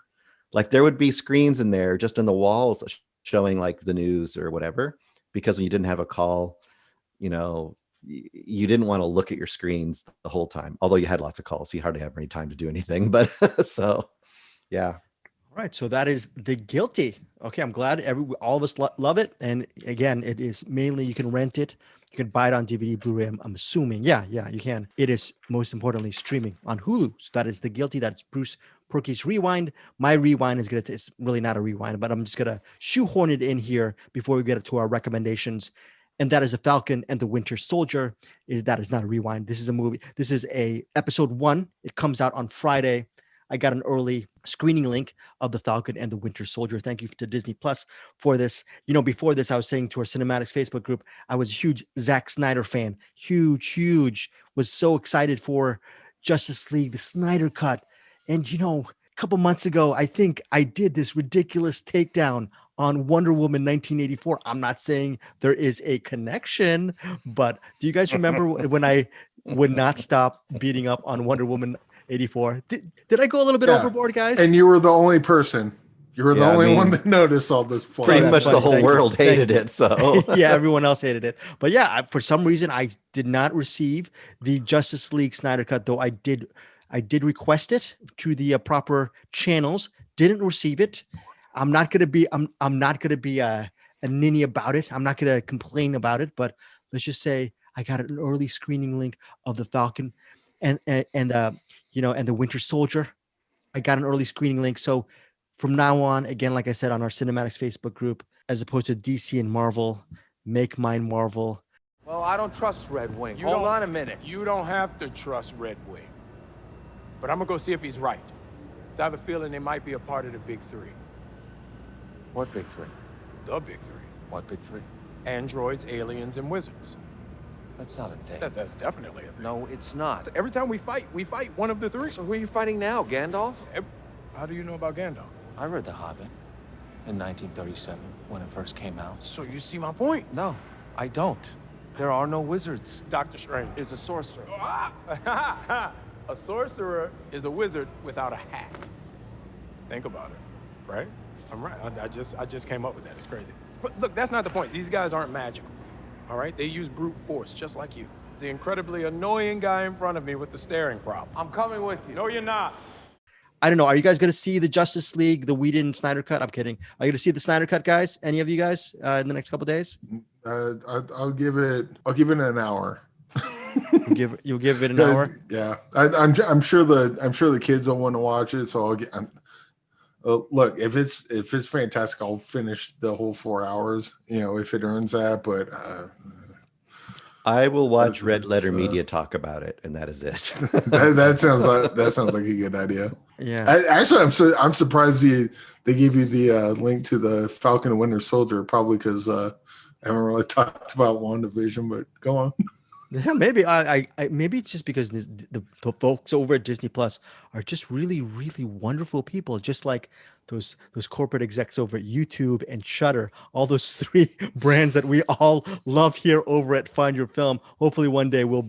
Like there would be screens in there just on the walls showing like the news or whatever, because when you didn't have a call, you didn't want to look at your screens the whole time. Although you had lots of calls, so you hardly have any time to do anything. But so, yeah. All right, so that is The Guilty. Okay, I'm glad all of us love it. And again, it is mainly you can rent it, you can buy it on DVD, Blu-ray. I'm assuming, yeah, you can. It is most importantly streaming on Hulu. So that is The Guilty. That's Bruce Purkey's Rewind. My rewind is it's really not a rewind, but I'm just gonna shoehorn it in here before we get to our recommendations. And that is The Falcon and the Winter Soldier. That is not a rewind. This is a movie. This is episode 1. It comes out on Friday. I got an early screening link of The Falcon and the Winter Soldier. Thank you to Disney Plus for this. Before this, I was saying to our Cinematics Facebook group, I was a huge Zack Snyder fan. Huge. Was so excited for Justice League, the Snyder Cut. And, a couple months ago, I think I did this ridiculous takedown on Wonder Woman 1984. I'm not saying there is a connection, but do you guys remember when I would not stop beating up on Wonder Woman 84? Did I go a little bit overboard, guys? And you were the only person. You were the only one that noticed all this flaw. Pretty much the whole world hated it. So yeah, everyone else hated it. But yeah, for some reason, I did not receive the Justice League Snyder Cut, though I did request it to the proper channels. Didn't receive it. I'm not gonna be a ninny about it. I'm not gonna complain about it. But let's just say I got an early screening link of The Falcon and the Winter Soldier. I got an early screening link. So from now on, again, like I said, on our Cinematics Facebook group, as opposed to DC and Marvel, make mine Marvel. Well, I don't trust Red Wing. Hold on a minute. You don't have to trust Red Wing. But I'm gonna go see if he's right. Because I have a feeling they might be a part of the Big Three. What Big Three? The Big Three. What Big Three? Androids, aliens, and wizards. That's not a thing. That's definitely a thing. No, it's not. Every time we fight one of the three. So who are you fighting now, Gandalf? How do you know about Gandalf? I read The Hobbit in 1937 when it first came out. So you see my point? No, I don't. There are no wizards. Doctor Strange is a sorcerer. A sorcerer is a wizard without a hat. Think about it, right? I'm right. I just came up with that. It's crazy. But look, that's not the point. These guys aren't magical. All right? They use brute force, just like you. The incredibly annoying guy in front of me with the staring problem. I'm coming with you. No, you're not. I don't know. Are you guys going to see the Justice League, the Whedon Snyder Cut? I'm kidding. Are you going to see the Snyder Cut, guys? Any of you guys in the next couple of days? I'll give it an hour. You'll give it an hour. Yeah, I'm sure the kids don't want to watch it, so I'll get. Look, if it's fantastic, I'll finish the whole 4 hours. If it earns that, but I will watch Red Letter Media talk about it, and that is it. that sounds like a good idea. Yeah. I'm surprised they gave you the link to the Falcon and Winter Soldier, probably because I haven't really talked about WandaVision, but go on. Yeah, maybe maybe it's just because the folks over at Disney Plus are just really, really wonderful people, just like those corporate execs over at YouTube and Shudder, all those three brands that we all love here over at Find Your Film. Hopefully, one day we'll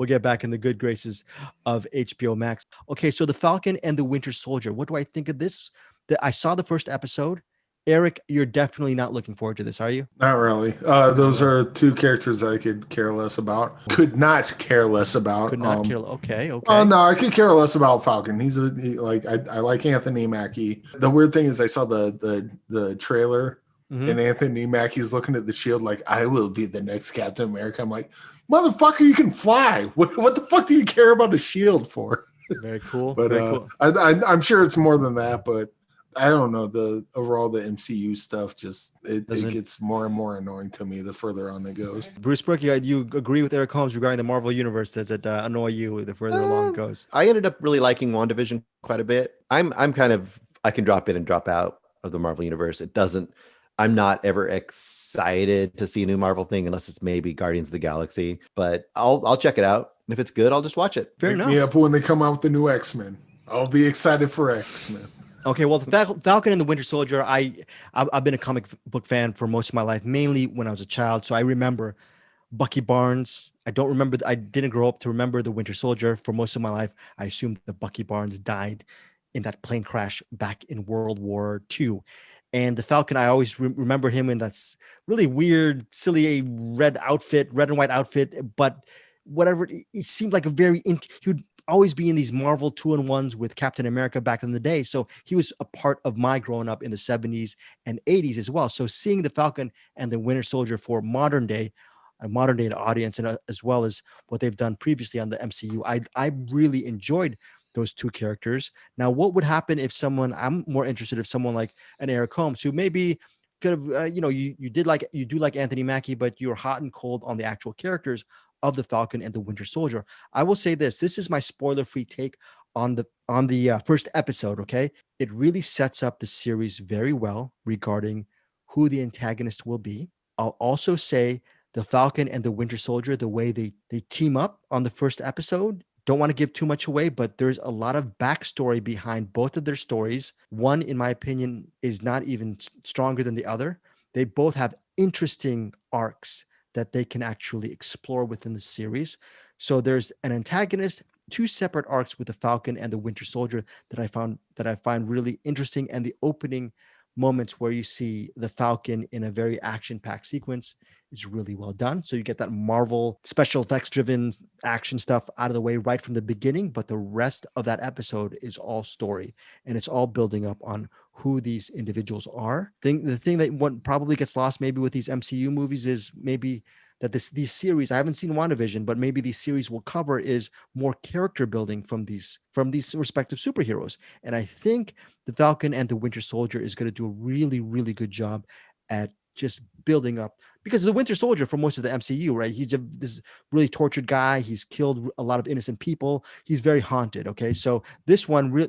get back in the good graces of HBO Max. Okay, so the Falcon and the Winter Soldier. What do I think of this? I saw the first episode. Eric, you're definitely not looking forward to this, are you? Not really. Those are two characters that I could care less about. Could not care less about. Could not care. Okay, okay. Oh no, I could care less about Falcon. I like Anthony Mackie. The weird thing is I saw the trailer and Anthony Mackie's looking at the shield like, I will be the next Captain America. I'm like, motherfucker, you can fly. What the fuck do you care about a shield for? Very cool. But very cool. I'm sure it's more than that, but I don't know. The MCU stuff it gets more and more annoying to me the further on it goes. Bruce Brooke, you agree with Eric Holmes regarding the Marvel Universe? Does it annoy you the further along it goes? I ended up really liking WandaVision quite a bit. I can drop in and drop out of the Marvel Universe. I'm not ever excited to see a new Marvel thing unless it's maybe Guardians of the Galaxy, but I'll check it out. And if it's good, I'll just watch it. Fair enough. Me up when they come out with the new X-Men. I'll be excited for X-Men. Okay, well, the Falcon and the Winter Soldier, I've been a comic book fan for most of my life, mainly when I was a child. So I remember Bucky Barnes. I didn't grow up to remember the Winter Soldier. For most of my life, I assumed that Bucky Barnes died in that plane crash back in World War II. And the Falcon, I always remember him in that really weird, silly red and white outfit. But whatever, it seemed like he would always be in these Marvel 2-in-1s with Captain America back in the day. So he was a part of my growing up in the 70s and 80s as well. So seeing the Falcon and the Winter Soldier for modern day audience, and as well as what they've done previously on the MCU, I really enjoyed those two characters. Now, what would happen if I'm more interested if someone like an Eric Holmes, who maybe could have, you do like Anthony Mackie, but you're hot and cold on the actual characters of the Falcon and the Winter Soldier. I will say this is my spoiler-free take on the first episode. Okay, it really sets up the series very well regarding who the antagonist will be. I'll also say the Falcon and the Winter Soldier, the way they team up on the first episode. Don't want to give too much away, but there's a lot of backstory behind both of their stories. One, in my opinion, is not even stronger than the other. They both have interesting arcs that they can actually explore within the series. So there's an antagonist, two separate arcs with the Falcon and the Winter Soldier that I find really interesting, and the opening moments where you see the Falcon in a very action-packed sequence is really well done. So you get that Marvel special effects driven action stuff out of the way right from the beginning, but the rest of that episode is all story, and it's all building up on who these individuals are. The thing that what probably gets lost maybe with these MCU movies is maybe that these series, I haven't seen WandaVision, but maybe these series will cover is more character building from these respective superheroes. And I think the Falcon and the Winter Soldier is going to do a really, really good job at just building up, because the Winter Soldier for most of the MCU, right? He's this really tortured guy. He's killed a lot of innocent people. He's very haunted. Okay. So this one,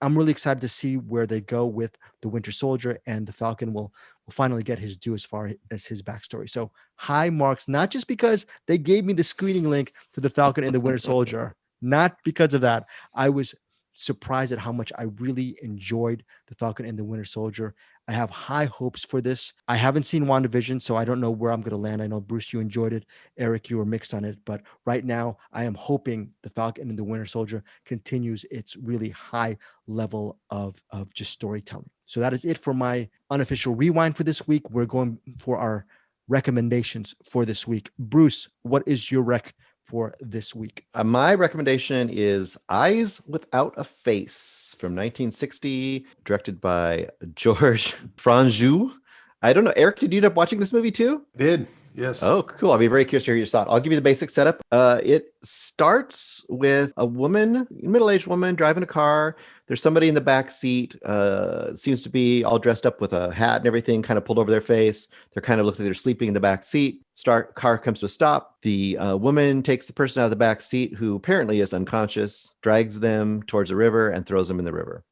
I'm really excited to see where they go with the Winter Soldier, and the Falcon will finally get his due as far as his backstory. So high marks, not just because they gave me the screening link to the Falcon and the Winter Soldier, not because of that. I was surprised at how much I really enjoyed the Falcon and the Winter Soldier. I have high hopes for this. I haven't seen WandaVision, so I don't know where I'm going to land. I know, Bruce, you enjoyed it. Eric, you were mixed on it. But right now, I am hoping the Falcon and the Winter Soldier continues its really high level of just storytelling. So that is it for my unofficial rewind for this week. We're going for our recommendations for this week. Bruce, what is your rec for this week? My recommendation is Eyes Without a Face from 1960, directed by George Franju. I don't know, Eric, did you end up watching this movie too? I did. Yes. Oh, cool. I'll be very curious to hear your thought. I'll give you the basic setup. It starts with a middle-aged woman driving a car. There's somebody in the back seat, seems to be all dressed up with a hat and everything, kind of pulled over their face. They're kind of looking like they're sleeping in the back seat. Car comes to a stop. The woman takes the person out of the back seat, who apparently is unconscious, drags them towards a river and throws them in the river.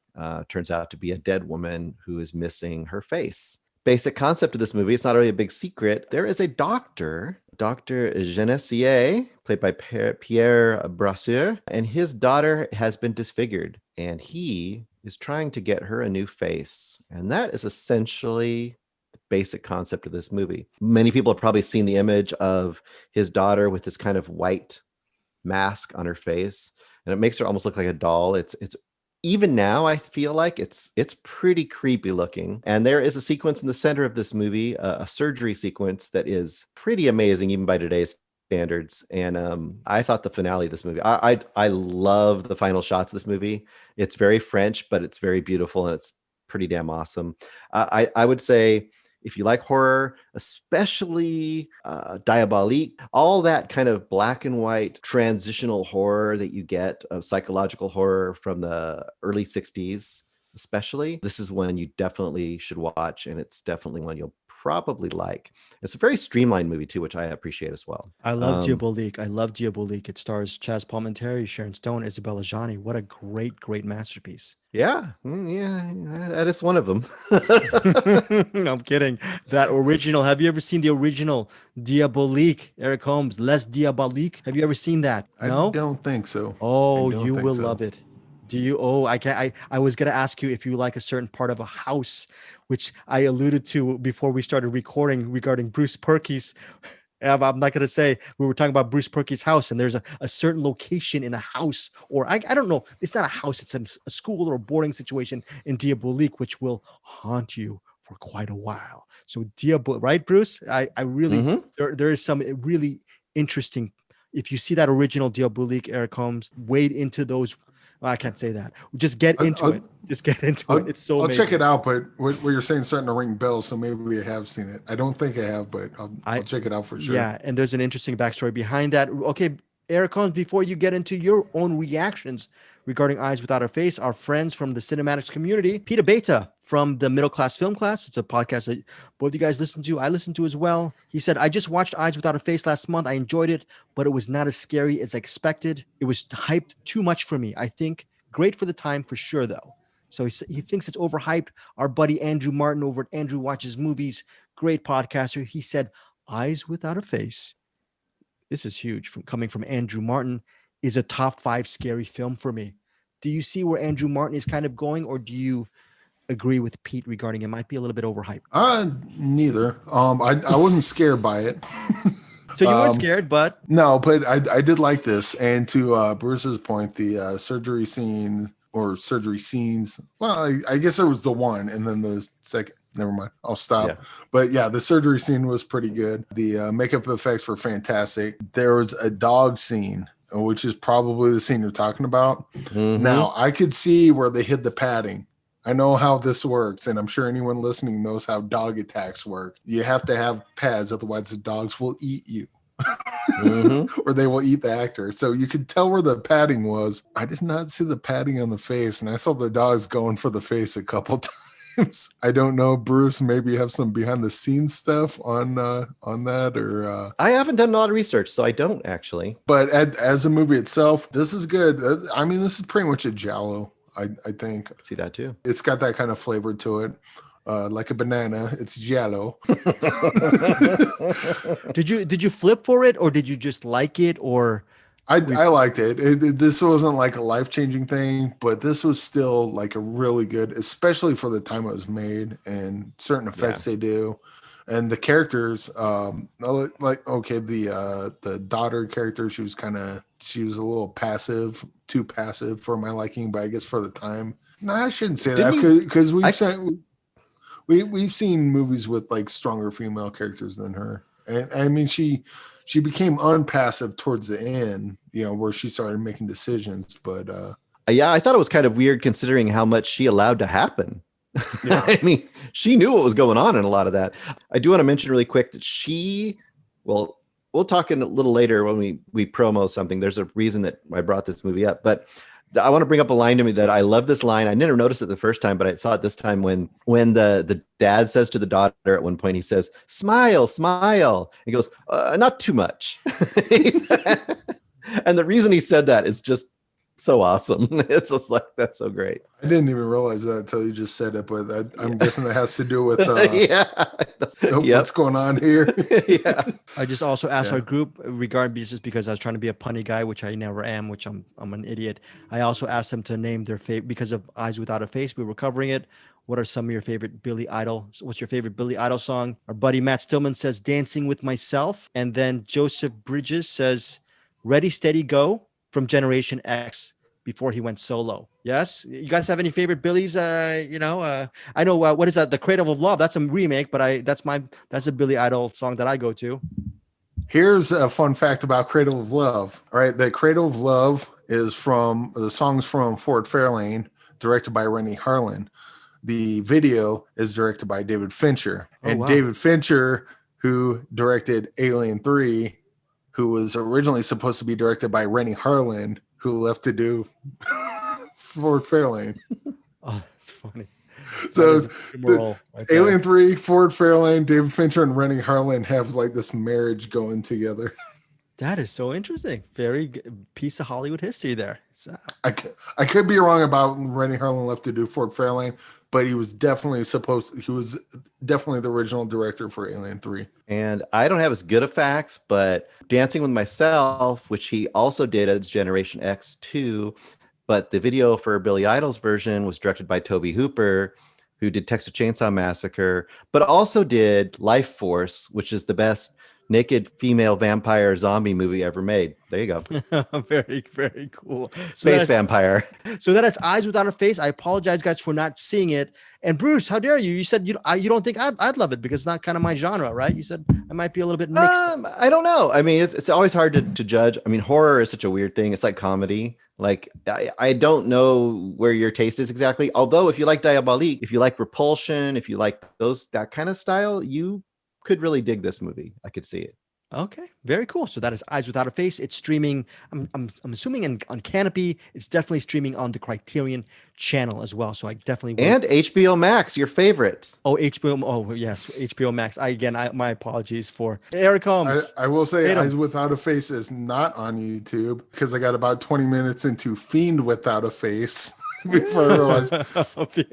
Turns out to be a dead woman who is missing her face. Basic concept of this movie, it's not really a big secret. There is a doctor Dr. Genessier, played by Pierre Brasseur, and his daughter has been disfigured, and he is trying to get her a new face. And that is essentially the basic concept of this movie. Many people have probably seen the image of his daughter with this kind of white mask on her face, and it makes her almost look like a doll. It's even now, I feel like it's pretty creepy looking. And there is a sequence in the center of this movie, a surgery sequence that is pretty amazing, even by today's standards. And I thought the finale of this movie, I love the final shots of this movie. It's very French, but it's very beautiful and it's pretty damn awesome. I would say, if you like horror, especially Diabolique, all that kind of black and white transitional horror that you get of psychological horror from the early 60s, especially, this is one you definitely should watch, and it's definitely one you'll probably like. It's a very streamlined movie too, which I appreciate as well. I love Diabolique. I love Diabolique. It stars Chaz Palminteri, Sharon Stone, Isabella Gianni. What a great masterpiece. Yeah, that is one of them. No, I'm kidding. That original. Have you ever seen the original Diabolique? Eric Holmes, Les Diabolique. Have you ever seen that? No, I don't think so. Oh, you will love it. Do you? Oh, I can't. I was gonna ask you if you like a certain part of a house, which I alluded to before we started recording regarding Bruce Perky's. I'm not gonna say. We were talking about Bruce Perky's house, and there's a certain location in a house, or I don't know. It's not a house. It's a school or a boarding situation in Diabolique, which will haunt you for quite a while. So right, Bruce? I really there is some really interesting. If you see that original Diabolique, Eric Holmes, wade into those. Well, I can't say that. Just get into it. Just get into it. It's so I'll amazing. check it out, but what you're saying is starting to ring bells, so maybe I have seen it. I don't think I have, but I'll check it out for sure. Yeah, and there's an interesting backstory behind that. Okay, Eric Holmes, before you get into your own reactions regarding Eyes Without a Face, our friends from the cinematics community, Peter Beta from the Middle Class Film Class, it's a podcast that both you guys listen to, I listen to as well. He said, I just watched Eyes Without a Face last month. I enjoyed it, but it was not as scary as I expected. It was hyped too much for me. I think great for the time for sure, though. So he thinks it's overhyped. Our buddy Andrew Martin over at Andrew Watches Movies, great podcaster. He said, Eyes Without a Face, this is huge, coming from Andrew Martin, is a top 5 scary film for me. Do you see where Andrew Martin is kind of going, or do you agree with Pete regarding it might be a little bit overhyped? Neither. I wasn't scared by it. So you weren't scared, but no, but I did like this. And to Bruce's point, the surgery scene or surgery scenes. Well, I guess there was the one, and then the second. Never mind. I'll stop. Yeah. But yeah, the surgery scene was pretty good. The makeup effects were fantastic. There was a dog scene, which is probably the scene you're talking about. Now, I could see where they hid the padding. I know how this works, and I'm sure anyone listening knows how dog attacks work. You have to have pads, otherwise the dogs will eat you. Or they will eat the actor. So you could tell where the padding was. I did not see the padding on the face, and I saw the dogs going for the face a couple times. I don't know, Bruce, maybe you have some behind the scenes stuff on that, or I haven't done a lot of research, so I don't actually. But as a movie itself, this is good. I mean, this is pretty much a giallo. I think I see that too. It's got that kind of flavor to it. Like a banana, it's giallo. Did you flip for it, or did you just like it, or? I liked it. This wasn't like a life-changing thing, but this was still like a really good, especially for the time it was made and certain effects they do. And the characters, like, okay, the daughter character, she was a little passive, too passive for my liking, but I guess for the time. No, I shouldn't say that because we've seen movies with like stronger female characters than her. And I mean, she became unpassive towards the end, where she started making decisions. But I thought it was kind of weird considering how much she allowed to happen. Yeah. I mean, she knew what was going on in a lot of that. I do want to mention really quick that we'll talk in a little later when we promo something. There's a reason that I brought this movie up, but I want to bring up a line to me that I love this line. I never noticed it the first time, but I saw it this time when the dad says to the daughter at one point, he says, smile, smile. He goes, not too much. And the reason he said that is just So awesome. It's just like, that's so great. I didn't even realize that until you just said it, but I'm guessing that has to do with what's going on here. Yeah. I just also asked our group regarding just because I was trying to be a punny guy, which I never am, which I'm an idiot. I also asked them to name their favorite because of Eyes Without a Face. We were covering it. What are some of your favorite Billy Idol? What's your favorite Billy Idol song? Our buddy Matt Stillman says Dancing with Myself. And then Joseph Bridges says Ready, Steady, Go from Generation X before he went solo. Yes? You guys have any favorite Billies? I know, what is that? The Cradle of Love. That's a remake, but that's a Billy Idol song that I go to. Here's a fun fact about Cradle of Love. All right. The Cradle of Love is from the songs from Ford Fairlane, directed by Rennie Harlan. The video is directed by David Fincher. David Fincher, who directed Alien 3, who was originally supposed to be directed by Rennie Harlan, who left to do Ford Fairlane. Oh, that's funny. So Alien 3, Ford Fairlane, David Fincher, and Rennie Harlan have like this marriage going together. That is so interesting. Very good piece of Hollywood history there. So. I could be wrong about Rennie Harlan left to do Ford Fairlane, but he was definitely the original director for Alien 3. And I don't have as good of facts, but Dancing with Myself, which he also did as Generation X 2, but the video for Billy Idol's version was directed by Tobe Hooper, who did Texas Chainsaw Massacre, but also did Life Force, which is the best naked female vampire zombie movie ever made. There you go. Very, very cool. Space vampire. So that is Eyes Without a Face. I apologize, guys, for not seeing it. And Bruce, how dare you? You said you don't think I'd love it because it's not kind of my genre, right? You said I might be a little bit mixed. I don't know. I mean, it's always hard to judge. I mean, horror is such a weird thing. It's like comedy. Like, I don't know where your taste is exactly. Although if you like Diabolique, if you like Repulsion, if you like that kind of style, you could really dig this movie. I could see it. Okay, very cool. So that is Eyes Without a Face. It's streaming. I'm assuming on Canopy. It's definitely streaming on the Criterion channel as well. So I definitely and HBO Max, your favorites. Oh, HBO. Oh, yes, HBO Max. My apologies for Eric Holmes. I will say Eyes Without a Face is not on YouTube because I got about 20 minutes into Fiend Without a Face. Before I realized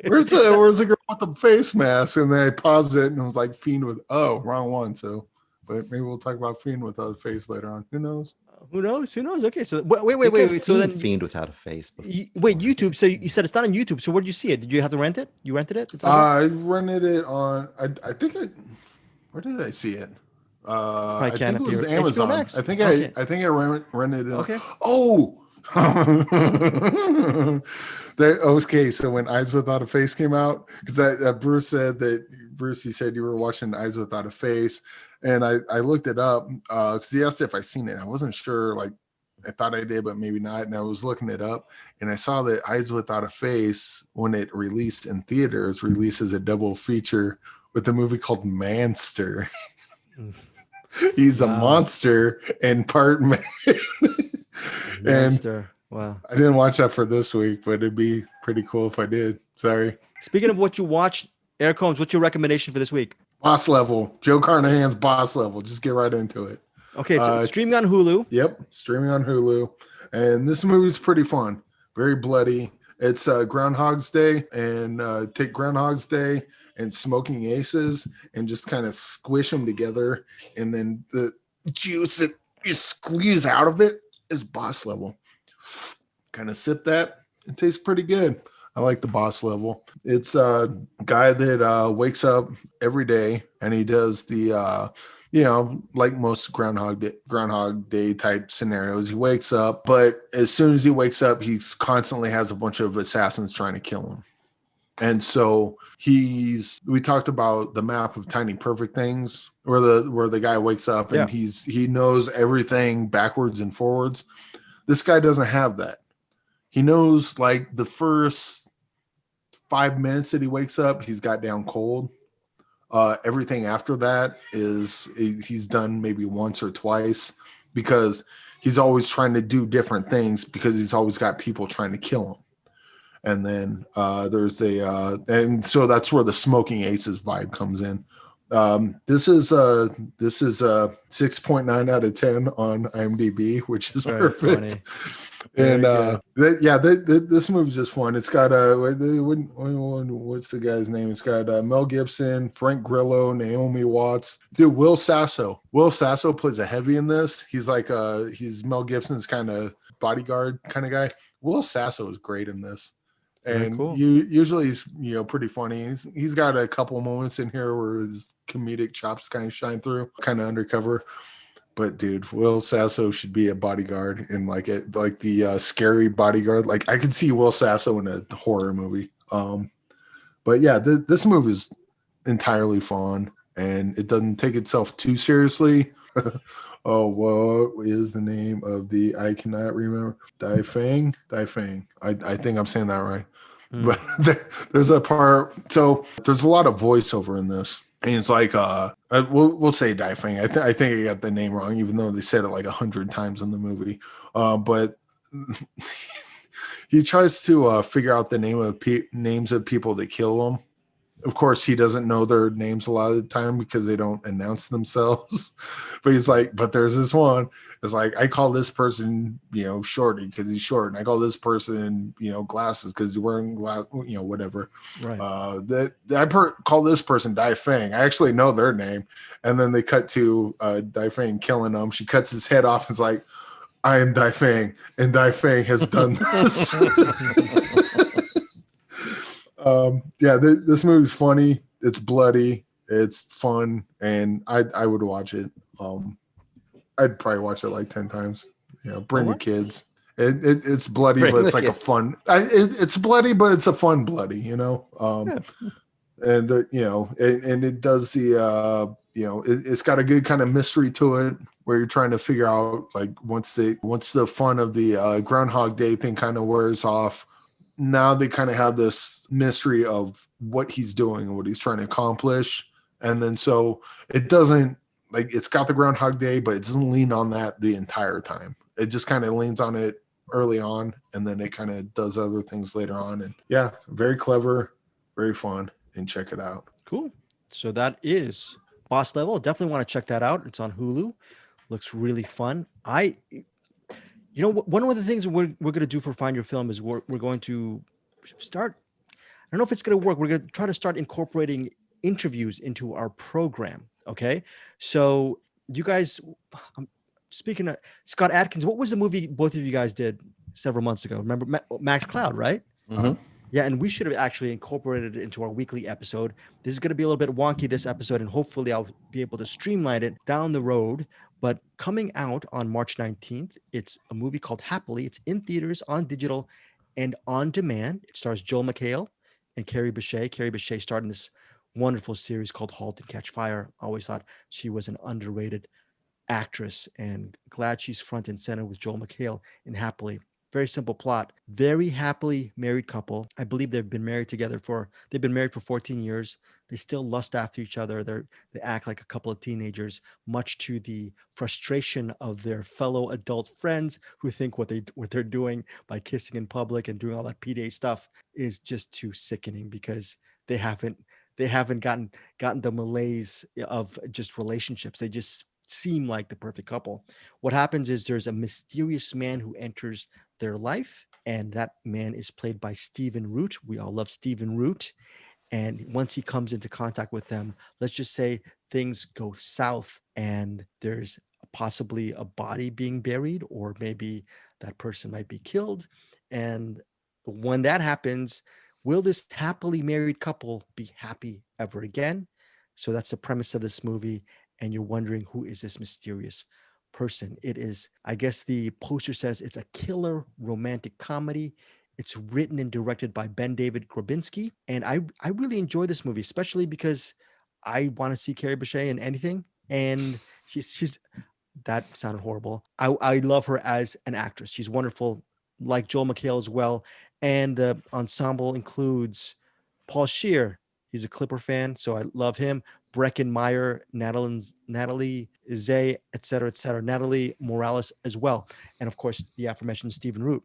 where's the girl with the face mask, and then I paused it and it was like Fiend with wrong one. So, but maybe we'll talk about Fiend Without a Face later on. Who knows? Who knows? Okay, so wait. So then Fiend Without a Face. Wait, YouTube. So you said it's not on YouTube. So where did you see it? Did you have to rent it? You rented it? I rented it on. I think where did I see it? I think it was Amazon. I think I rented it. Okay. Oh. Okay, so when Eyes Without a Face came out, because Bruce said you said you were watching Eyes Without a Face, and I looked it up because he asked if I seen it. I wasn't sure, like I thought I did, but maybe not. And I was looking it up, and I saw that Eyes Without a Face, when it released in theaters, releases a double feature with a movie called Manster. He's a monster and part man. Monster. Wow. I didn't watch that for this week, but it'd be pretty cool if I did. Sorry. Speaking of what you watched, Eric Holmes, what's your recommendation for this week? Boss Level. Joe Carnahan's Boss Level. Just get right into it. Okay, it's streaming on Hulu. Yep, streaming on Hulu. And this movie's pretty fun. Very bloody. It's Groundhog's Day, and take Groundhog's Day and Smoking Aces and just kind of squish them together, and then the juice that you squeeze out of it is Boss Level. Kind of sip that. It tastes pretty good. I like the Boss Level. It's a guy that wakes up every day, and he does the like most Groundhog Day type scenarios. He wakes up, but as soon as he wakes up, he constantly has a bunch of assassins trying to kill him. And so we talked about the map of tiny perfect things where the guy wakes up and he knows everything backwards and forwards. This guy doesn't have that. He knows like the first 5 minutes that he wakes up, he's got down cold. Everything after that he's done maybe once or twice, because he's always trying to do different things because he's always got people trying to kill him. And then and so that's where the Smoking Aces vibe comes in. This is 6.9 out of 10 on IMDb, which is Very perfect. funny. And Very this movie's just fun. It's got what's the guy's name? It's got Mel Gibson, Frank Grillo, Naomi Watts, dude. Will Sasso. Will Sasso plays a heavy in this. He's like he's Mel Gibson's kind of bodyguard kind of guy. Will Sasso is great in this. And cool. usually he's pretty funny. He's got a couple moments in here where his comedic chops kind of shine through, kind of undercover. But dude, Will Sasso should be a bodyguard in like the scary bodyguard. Like I could see Will Sasso in a horror movie. But yeah, this movie is entirely fun and it doesn't take itself too seriously. Oh, what is the name of I cannot remember. Dai Fang. I think I'm saying that right. But there's a part. So there's a lot of voiceover in this. And it's like, we'll say Dai Fang. I think I got the name wrong, even though they said it like 100 times in the movie. But he tries to figure out the names of people that kill him. Of course, he doesn't know their names a lot of the time because they don't announce themselves. But he's like, but there's this one. It's like, I call this person, Shorty because he's short. And I call this person, glasses because he's wearing whatever. Right. I call this person Dai Fang. I actually know their name. And then they cut to Dai Fang killing him. She cuts his head off and is like, I am Dai Fang. And Dai Fang has done this. This movie's funny. It's bloody. It's fun, and I would watch it. I'd probably watch it like 10 times. Bring the kids. It's bloody, but it's like a fun. It's bloody, but it's a fun bloody. And and it does the it's got a good kind of mystery to it where you're trying to figure out like once the fun of the Groundhog Day thing kind of wears off. Now they kind of have this mystery of what he's doing and what he's trying to accomplish. And then so it doesn't it's got the Groundhog Day, but it doesn't lean on that the entire time. It just kind of leans on it early on and then it kind of does other things later on. And yeah, very clever, very fun, and check it out. Cool. So that is Boss Level. Definitely want to check that out. It's on Hulu. Looks really fun. One of the things we're going to do for Find Your Film is we're going to start. I don't know if it's going to work. We're going to try to start incorporating interviews into our program. Okay. So you guys, speaking of Scott Adkins, what was the movie both of you guys did several months ago? Remember Max Cloud, right? Mm-hmm. Yeah. And we should have actually incorporated it into our weekly episode. This is going to be a little bit wonky this episode, and hopefully I'll be able to streamline it down the road. But coming out on March 19th, it's a movie called Happily. It's in theaters, on digital, and on demand. It stars Joel McHale and Carrie Bechet. Carrie Bechet starred in this wonderful series called Halt and Catch Fire. I always thought she was an underrated actress, and glad she's front and center with Joel McHale in Happily. Very simple plot. Very happily married couple. I believe they've been married for 14 years. They still lust after each other. They act like a couple of teenagers, much to the frustration of their fellow adult friends who think what they're doing by kissing in public and doing all that PDA stuff is just too sickening because they haven't gotten the malaise of just relationships. They just seem like the perfect couple. What happens is there's a mysterious man who enters their life, and that man is played by Stephen Root. We all love Stephen Root. And once he comes into contact with them, let's just say things go south and there's possibly a body being buried, or maybe that person might be killed. And when that happens, will this happily married couple be happy ever again? So that's the premise of this movie. And you're wondering, who is this mysterious person? It is, I guess the poster says it's a killer romantic comedy. It's written and directed by BenDavid Grabinski. And I really enjoy this movie, especially because I want to see Carrie Bechet in anything. And she's that sounded horrible. I love her as an actress. She's wonderful, like Joel McHale as well. And the ensemble includes Paul Scheer. He's a Clipper fan, so I love him. Brecken Meyer, Natalie Zay, et cetera, Natalie Morales as well. And of course, the aforementioned Stephen Root.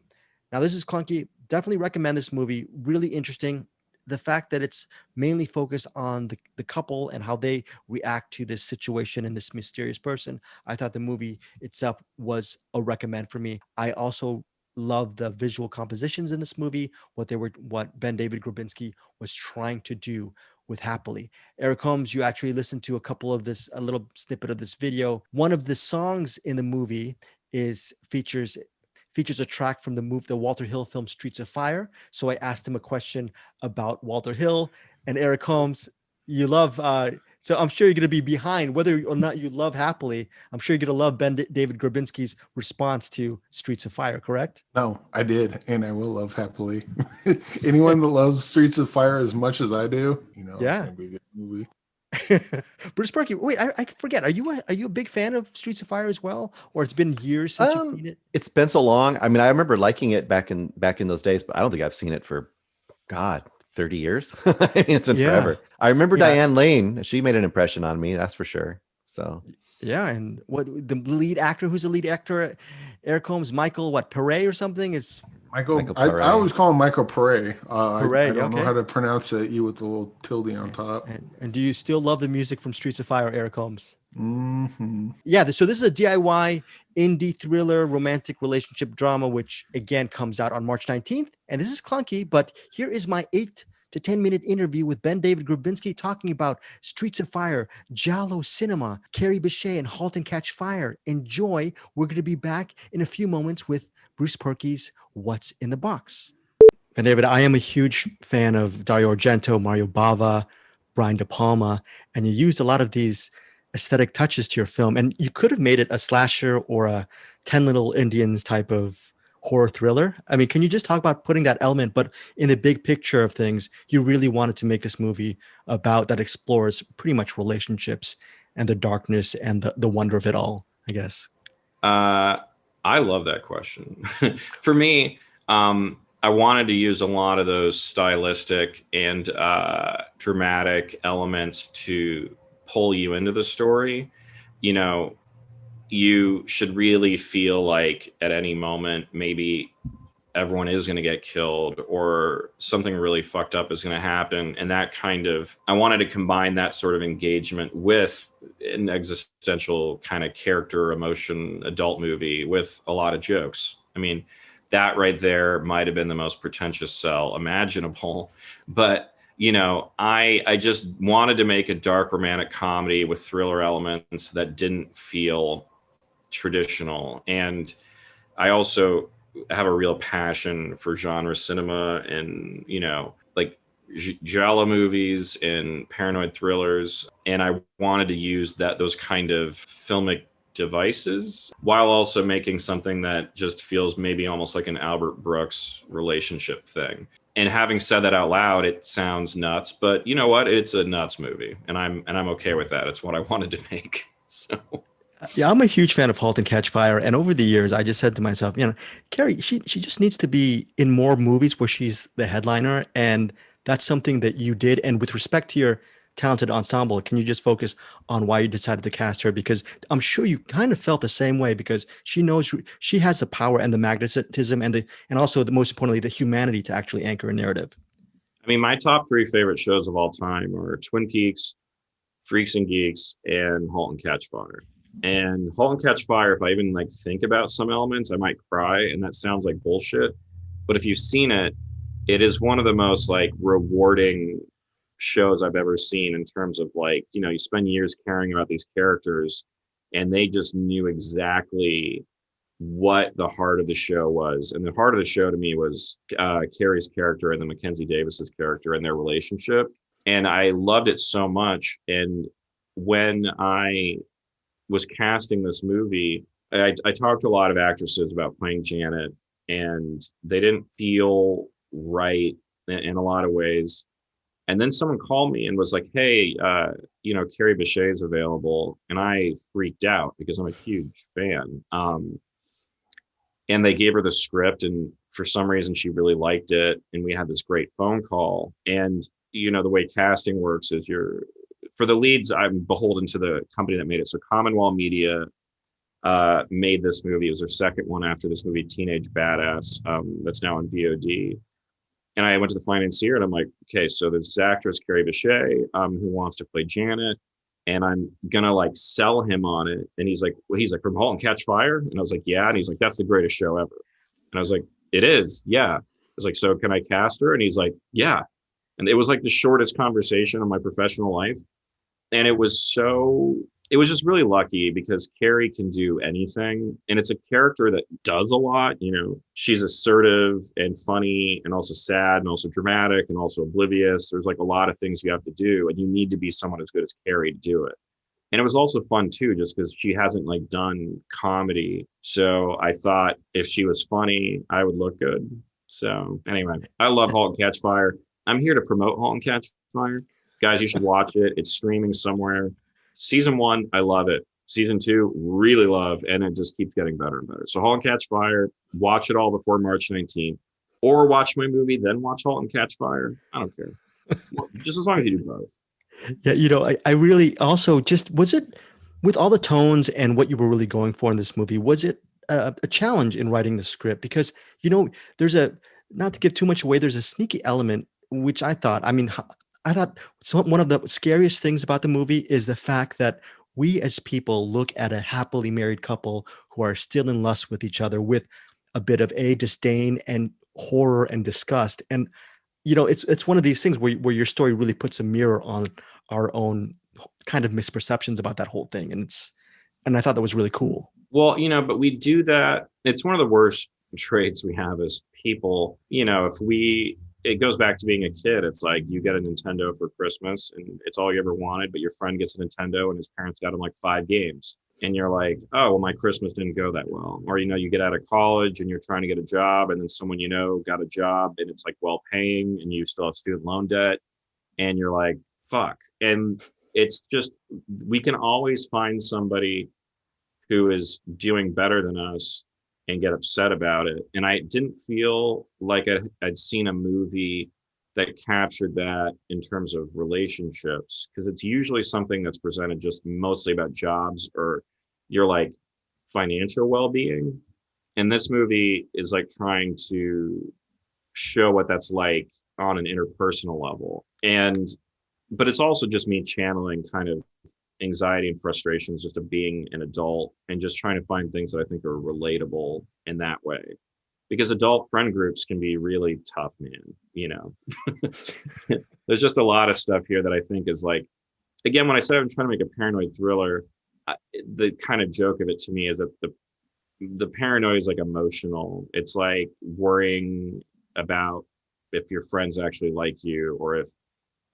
Now, this is clunky. Definitely recommend this movie. Really interesting. the fact that it's mainly focused on the couple and how they react to this situation and this mysterious person, I thought the movie itself was a recommend for me. I also love the visual compositions in this movie, what BenDavid Grabinski was trying to do with Happily. Eric Holmes, you actually listened to a little snippet of this video. One of the songs in the movie features a track from the Walter Hill film Streets of Fire. So I asked him a question about Walter Hill, and Eric Holmes, you love so I'm sure you're going to be behind whether or not you love Happily. I'm sure you're going to love David Grabinski's response to Streets of Fire, correct? No, I did, and I will love Happily. Anyone that loves Streets of Fire as much as I do, it's gonna be a good movie. Bruce Perky, wait, I forget. Are you a big fan of Streets of Fire as well, or it's been years since you've seen it? It's been so long. I mean, I remember liking it back in those days, but I don't think I've seen it for 30 years. I mean, it's been forever. I remember Diane Lane. She made an impression on me, that's for sure. So yeah, and what the lead actor? Who's the lead actor? Eric Holmes, Michael Pare or something? Is Michael I always call him Michael Pare. I don't know how to pronounce that E with the little tilde on top. And do you still love the music from Streets of Fire, Eric Holmes? Mm-hmm. Yeah, so this is a DIY indie thriller romantic relationship drama, which again comes out on March 19th. And this is clunky, but here is my 8 to 10 minute interview with BenDavid Grabinski talking about Streets of Fire, Giallo Cinema, Carrie Bechet, and Halt and Catch Fire. Enjoy. We're going to be back in a few moments with Bruce Perky's What's in the Box. BenDavid, I am a huge fan of Dario Argento, Mario Bava, Brian De Palma, and you used a lot of these aesthetic touches to your film, and you could have made it a slasher or a 10 Little Indians type of horror thriller. I mean, can you just talk about putting that element, but in the big picture of things, you really wanted to make this movie about that explores pretty much relationships and the darkness and the wonder of it all, I guess. I love that question. For me, I wanted to use a lot of those stylistic and dramatic elements to pull you into the story. You should really feel like at any moment, maybe everyone is going to get killed or something really fucked up is going to happen. And that I wanted to combine that sort of engagement with an existential kind of character emotion adult movie with a lot of jokes. I mean, that right there might have been the most pretentious sell imaginable, but I just wanted to make a dark romantic comedy with thriller elements that didn't feel traditional. And I also have a real passion for genre cinema and, like giallo movies and paranoid thrillers. And I wanted to use those kind of filmic devices while also making something that just feels maybe almost like an Albert Brooks relationship thing. And having said that out loud, it sounds nuts, but you know what? It's a nuts movie, and I'm okay with that. It's what I wanted to make. So yeah, I'm a huge fan of Halt and Catch Fire, and over the years, I just said to myself, Carrie, she just needs to be in more movies where she's the headliner, and that's something that you did. And with respect to your talented ensemble, can you just focus on why you decided to cast her? Because I'm sure you kind of felt the same way, because she knows she has the power and the magnetism and also most importantly, the humanity to actually anchor a narrative. I mean, my top 3 favorite shows of all time are Twin Peaks, Freaks and Geeks, and Halt and Catch Fire. And Halt and Catch Fire, if I even think about some elements, I might cry, and that sounds like bullshit. But if you've seen it, it is one of the most rewarding shows I've ever seen in terms of you spend years caring about these characters and they just knew exactly what the heart of the show was. And the heart of the show to me was Carrie's character and then Mackenzie Davis's character and their relationship. And I loved it so much. And when I was casting this movie, I talked to a lot of actresses about playing Janet, and they didn't feel right in a lot of ways. And then someone called me and was like, hey, Carrie Bechet is available. And I freaked out because I'm a huge fan. And they gave her the script, and for some reason she really liked it. And we had this great phone call. And, the way casting works is for the leads, I'm beholden to the company that made it. So Commonwealth Media made this movie. It was their second one after this movie, Teenage Badass, that's now on VOD. And I went to the financier and I'm like, okay, so there's this actress, Carrie Bechet, who wants to play Janet. And I'm gonna like sell him on it. And he's like, from *Halt and Catch Fire*? And I was like, yeah. And he's like, that's the greatest show ever. And I was like, it is, yeah. I was like, so can I cast her? And he's like, yeah. And it was like the shortest conversation of my professional life. And it was just really lucky because Carrie can do anything. And it's a character that does a lot. You know, she's assertive and funny and also sad and also dramatic and also oblivious. There's like a lot of things you have to do, and you need to be someone as good as Carrie to do it. And it was also fun too, just because she hasn't like done comedy. So I thought if she was funny, I would look good. So anyway, I love *Halt and Catch Fire*. I'm here to promote *Halt and Catch Fire*. Guys, you should watch it. It's streaming somewhere. Season 1, I love it. Season 2, really love, and it just keeps getting better and better. So *Halt and Catch Fire*, watch it all before March 19th, or watch my movie, then watch *Halt and Catch Fire*. I don't care. Just as long as you do both. Yeah, you know, I really also just, was it, with all the tones and what you were really going for in this movie, was it a challenge in writing the script? Because, you know, not to give too much away, there's a sneaky element, which I thought one of the scariest things about the movie is the fact that we as people look at a happily married couple who are still in lust with each other with a bit of disdain and horror and disgust. And, you know, it's one of these things where your story really puts a mirror on our own kind of misperceptions about that whole thing. And I thought that was really cool. Well, you know, but we do that. It's one of the worst traits we have as people. You know, it goes back to being a kid. It's like you get a Nintendo for Christmas and it's all you ever wanted, but your friend gets a Nintendo and his parents got him like 5 games. And you're like, oh, well, my Christmas didn't go that well. Or, you know, you get out of college and you're trying to get a job, and then someone, you know, got a job and it's like well paying and you still have student loan debt. And you're like, fuck. And it's just, we can always find somebody who is doing better than us and get upset about it. And I didn't feel like I'd seen a movie that captured that in terms of relationships, because it's usually something that's presented just mostly about jobs or your like financial well-being. And this movie is like trying to show what that's like on an interpersonal level. But it's also just me channeling kind of anxiety and frustrations just of being an adult and just trying to find things that I think are relatable in that way. Because adult friend groups can be really tough, man. You know, there's just a lot of stuff here that I think is like, again, when I said I'm trying to make a paranoid thriller, the kind of joke of it to me is that the paranoia is like emotional. It's like worrying about if your friends actually like you, or if,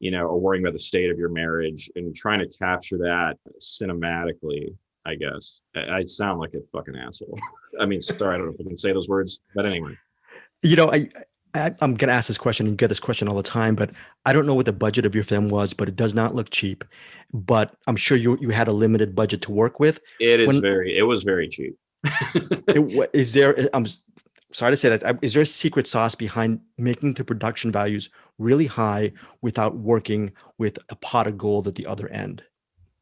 you know, or worrying about the state of your marriage, and trying to capture that cinematically, I guess. I sound like a fucking asshole. I mean, sorry, I don't know if I can say those words, but anyway. You know, I'm going to ask this question, and you get this question all the time, but I don't know what the budget of your film was, but it does not look cheap. But I'm sure you had a limited budget to work with. It was very cheap. Is there, I'm sorry to say that, is there a secret sauce behind making the production values really high without working with a pot of gold at the other end?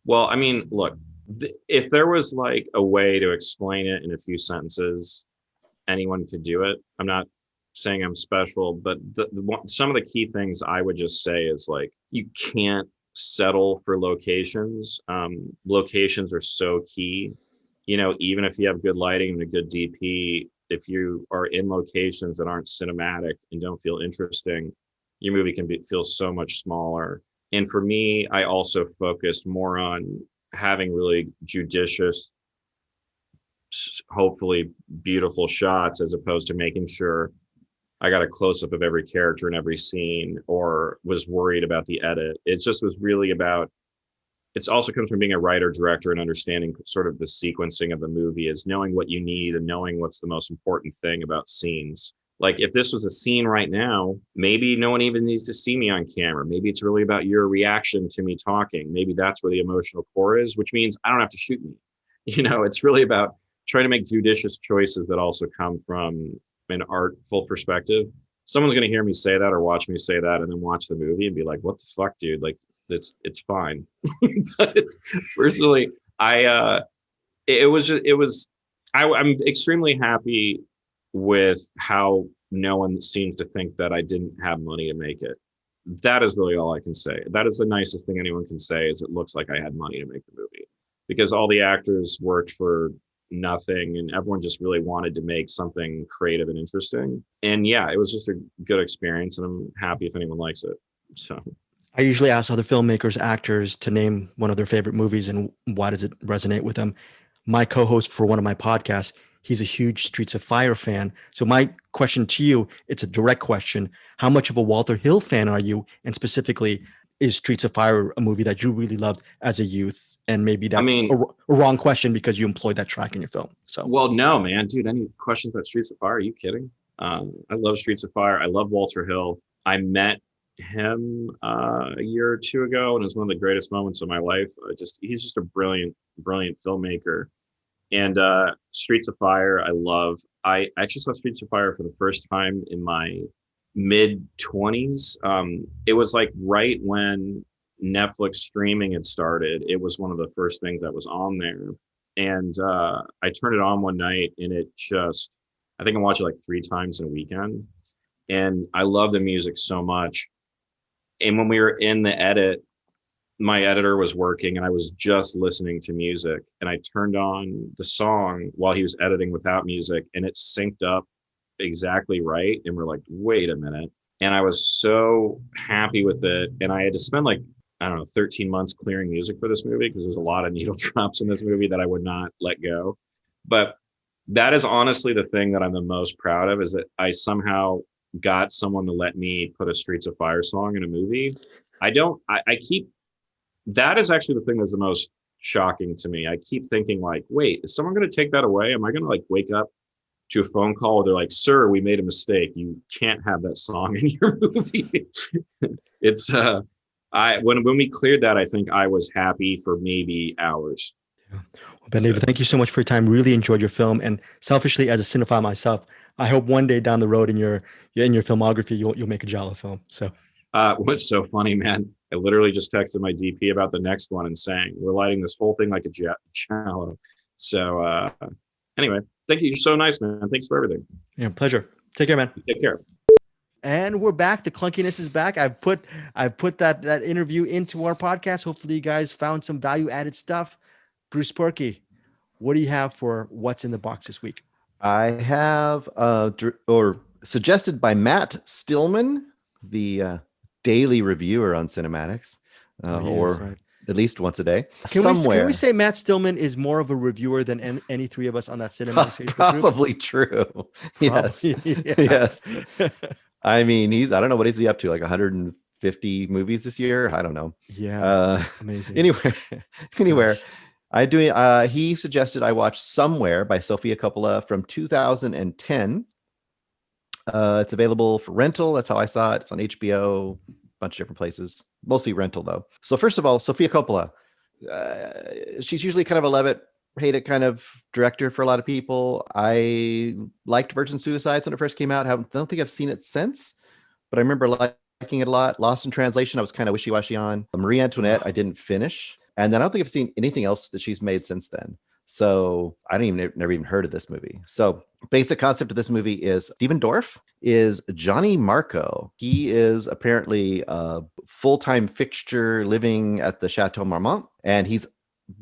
Well, I mean, look, if there was like a way to explain it in a few sentences, anyone could do it. I'm not saying I'm special, but some of the key things I would just say is like, you can't settle for locations. Locations are so key. You know, even if you have good lighting and a good DP, if you are in locations that aren't cinematic and don't feel interesting, your movie can feel so much smaller. And for me, I also focused more on having really judicious, hopefully beautiful shots, as opposed to making sure I got a close-up of every character in every scene or was worried about the edit. It just was really about, it also comes from being a writer, director, and understanding sort of the sequencing of the movie, is knowing what you need and knowing what's the most important thing about scenes. Like if this was a scene right now, maybe no one even needs to see me on camera. Maybe it's really about your reaction to me talking. Maybe that's where the emotional core is, which means I don't have to shoot me. You know, it's really about trying to make judicious choices that also come from an artful perspective. Someone's going to hear me say that or watch me say that and then watch the movie and be like, what the fuck, dude? Like, it's fine. But personally, I'm extremely happy with how no one seems to think that I didn't have money to make it. That is really all I can say. That is the nicest thing anyone can say, is it looks like I had money to make the movie, because all the actors worked for nothing and everyone just really wanted to make something creative and interesting. And yeah, it was just a good experience, and I'm happy if anyone likes it. So I usually ask other filmmakers, actors to name one of their favorite movies and why does it resonate with them. My co-host for one of my podcasts, he's a huge Streets of Fire fan. So my question to you, it's a direct question. How much of a Walter Hill fan are you? And specifically, is Streets of Fire a movie that you really loved as a youth? And maybe that's a wrong question because you employed that track in your film. So, well, no, man, dude, any questions about Streets of Fire? Are you kidding? I love Streets of Fire. I love Walter Hill. I met him a year or two ago, and it was one of the greatest moments of my life. He's just a brilliant filmmaker. And Streets of Fire, I love. I actually saw Streets of Fire for the first time in my mid-20s. It was like right when Netflix streaming had started. It was one of the first things that was on there. And I turned it on one night, and I think I watched it like 3 times in a weekend. And I love the music so much. And when we were in the edit, my editor was working and I was just listening to music, and I turned on the song while he was editing without music, and it synced up exactly right. And we're like, wait a minute. And I was so happy with it. And I had to spend 13 months clearing music for this movie, because there's a lot of needle drops in this movie that I would not let go. But that is honestly the thing that I'm the most proud of, is that I somehow got someone to let me put a Streets of Fire song in a movie. That is actually the thing that's the most shocking to me. I keep thinking like, wait, is someone going to take that away? Am I going to wake up to a phone call where they're like, sir, we made a mistake. You can't have that song in your movie. It's when we cleared that, I think I was happy for maybe hours. Yeah. Well, BenDavid, thank you so much for your time. Really enjoyed your film, and selfishly, as a cinephile myself, I hope one day down the road in your filmography, you'll make a Giallo film. So, what's so funny, man? I literally just texted my DP about the next one and saying we're lighting this whole thing like a Giallo. So anyway, thank you. You're so nice, man. Thanks for everything. Yeah, pleasure. Take care, man. Take care. And we're back. The clunkiness is back. I've put that interview into our podcast. Hopefully you guys found some value added stuff. Bruce Perky, what do you have for what's in the box this week? I have suggested by Matt Stillman, the daily reviewer on Cinematics, right. At least once a day. Can we say Matt Stillman is more of a reviewer than any three of us on that Cinematics? Probably true. Yes. Yeah. Yes. I mean, I don't know, what is he up to? Like 150 movies this year? I don't know. Yeah. Amazing. Anywhere. He suggested I watch Somewhere by Sofia Coppola from 2010. It's available for rental. That's how I saw it. It's on HBO, a bunch of different places, mostly rental though. So first of all, Sofia Coppola, she's usually kind of a love it, hate it kind of director for a lot of people. I liked Virgin Suicides when it first came out. I don't think I've seen it since, but I remember liking it a lot. Lost in Translation, I was kind of wishy-washy on. Marie Antoinette, I didn't finish. And then I don't think I've seen anything else that she's made since then. So I never even heard of this movie. So basic concept of this movie is Stephen Dorff is Johnny Marco. He is apparently a full-time fixture living at the Chateau Marmont. And he's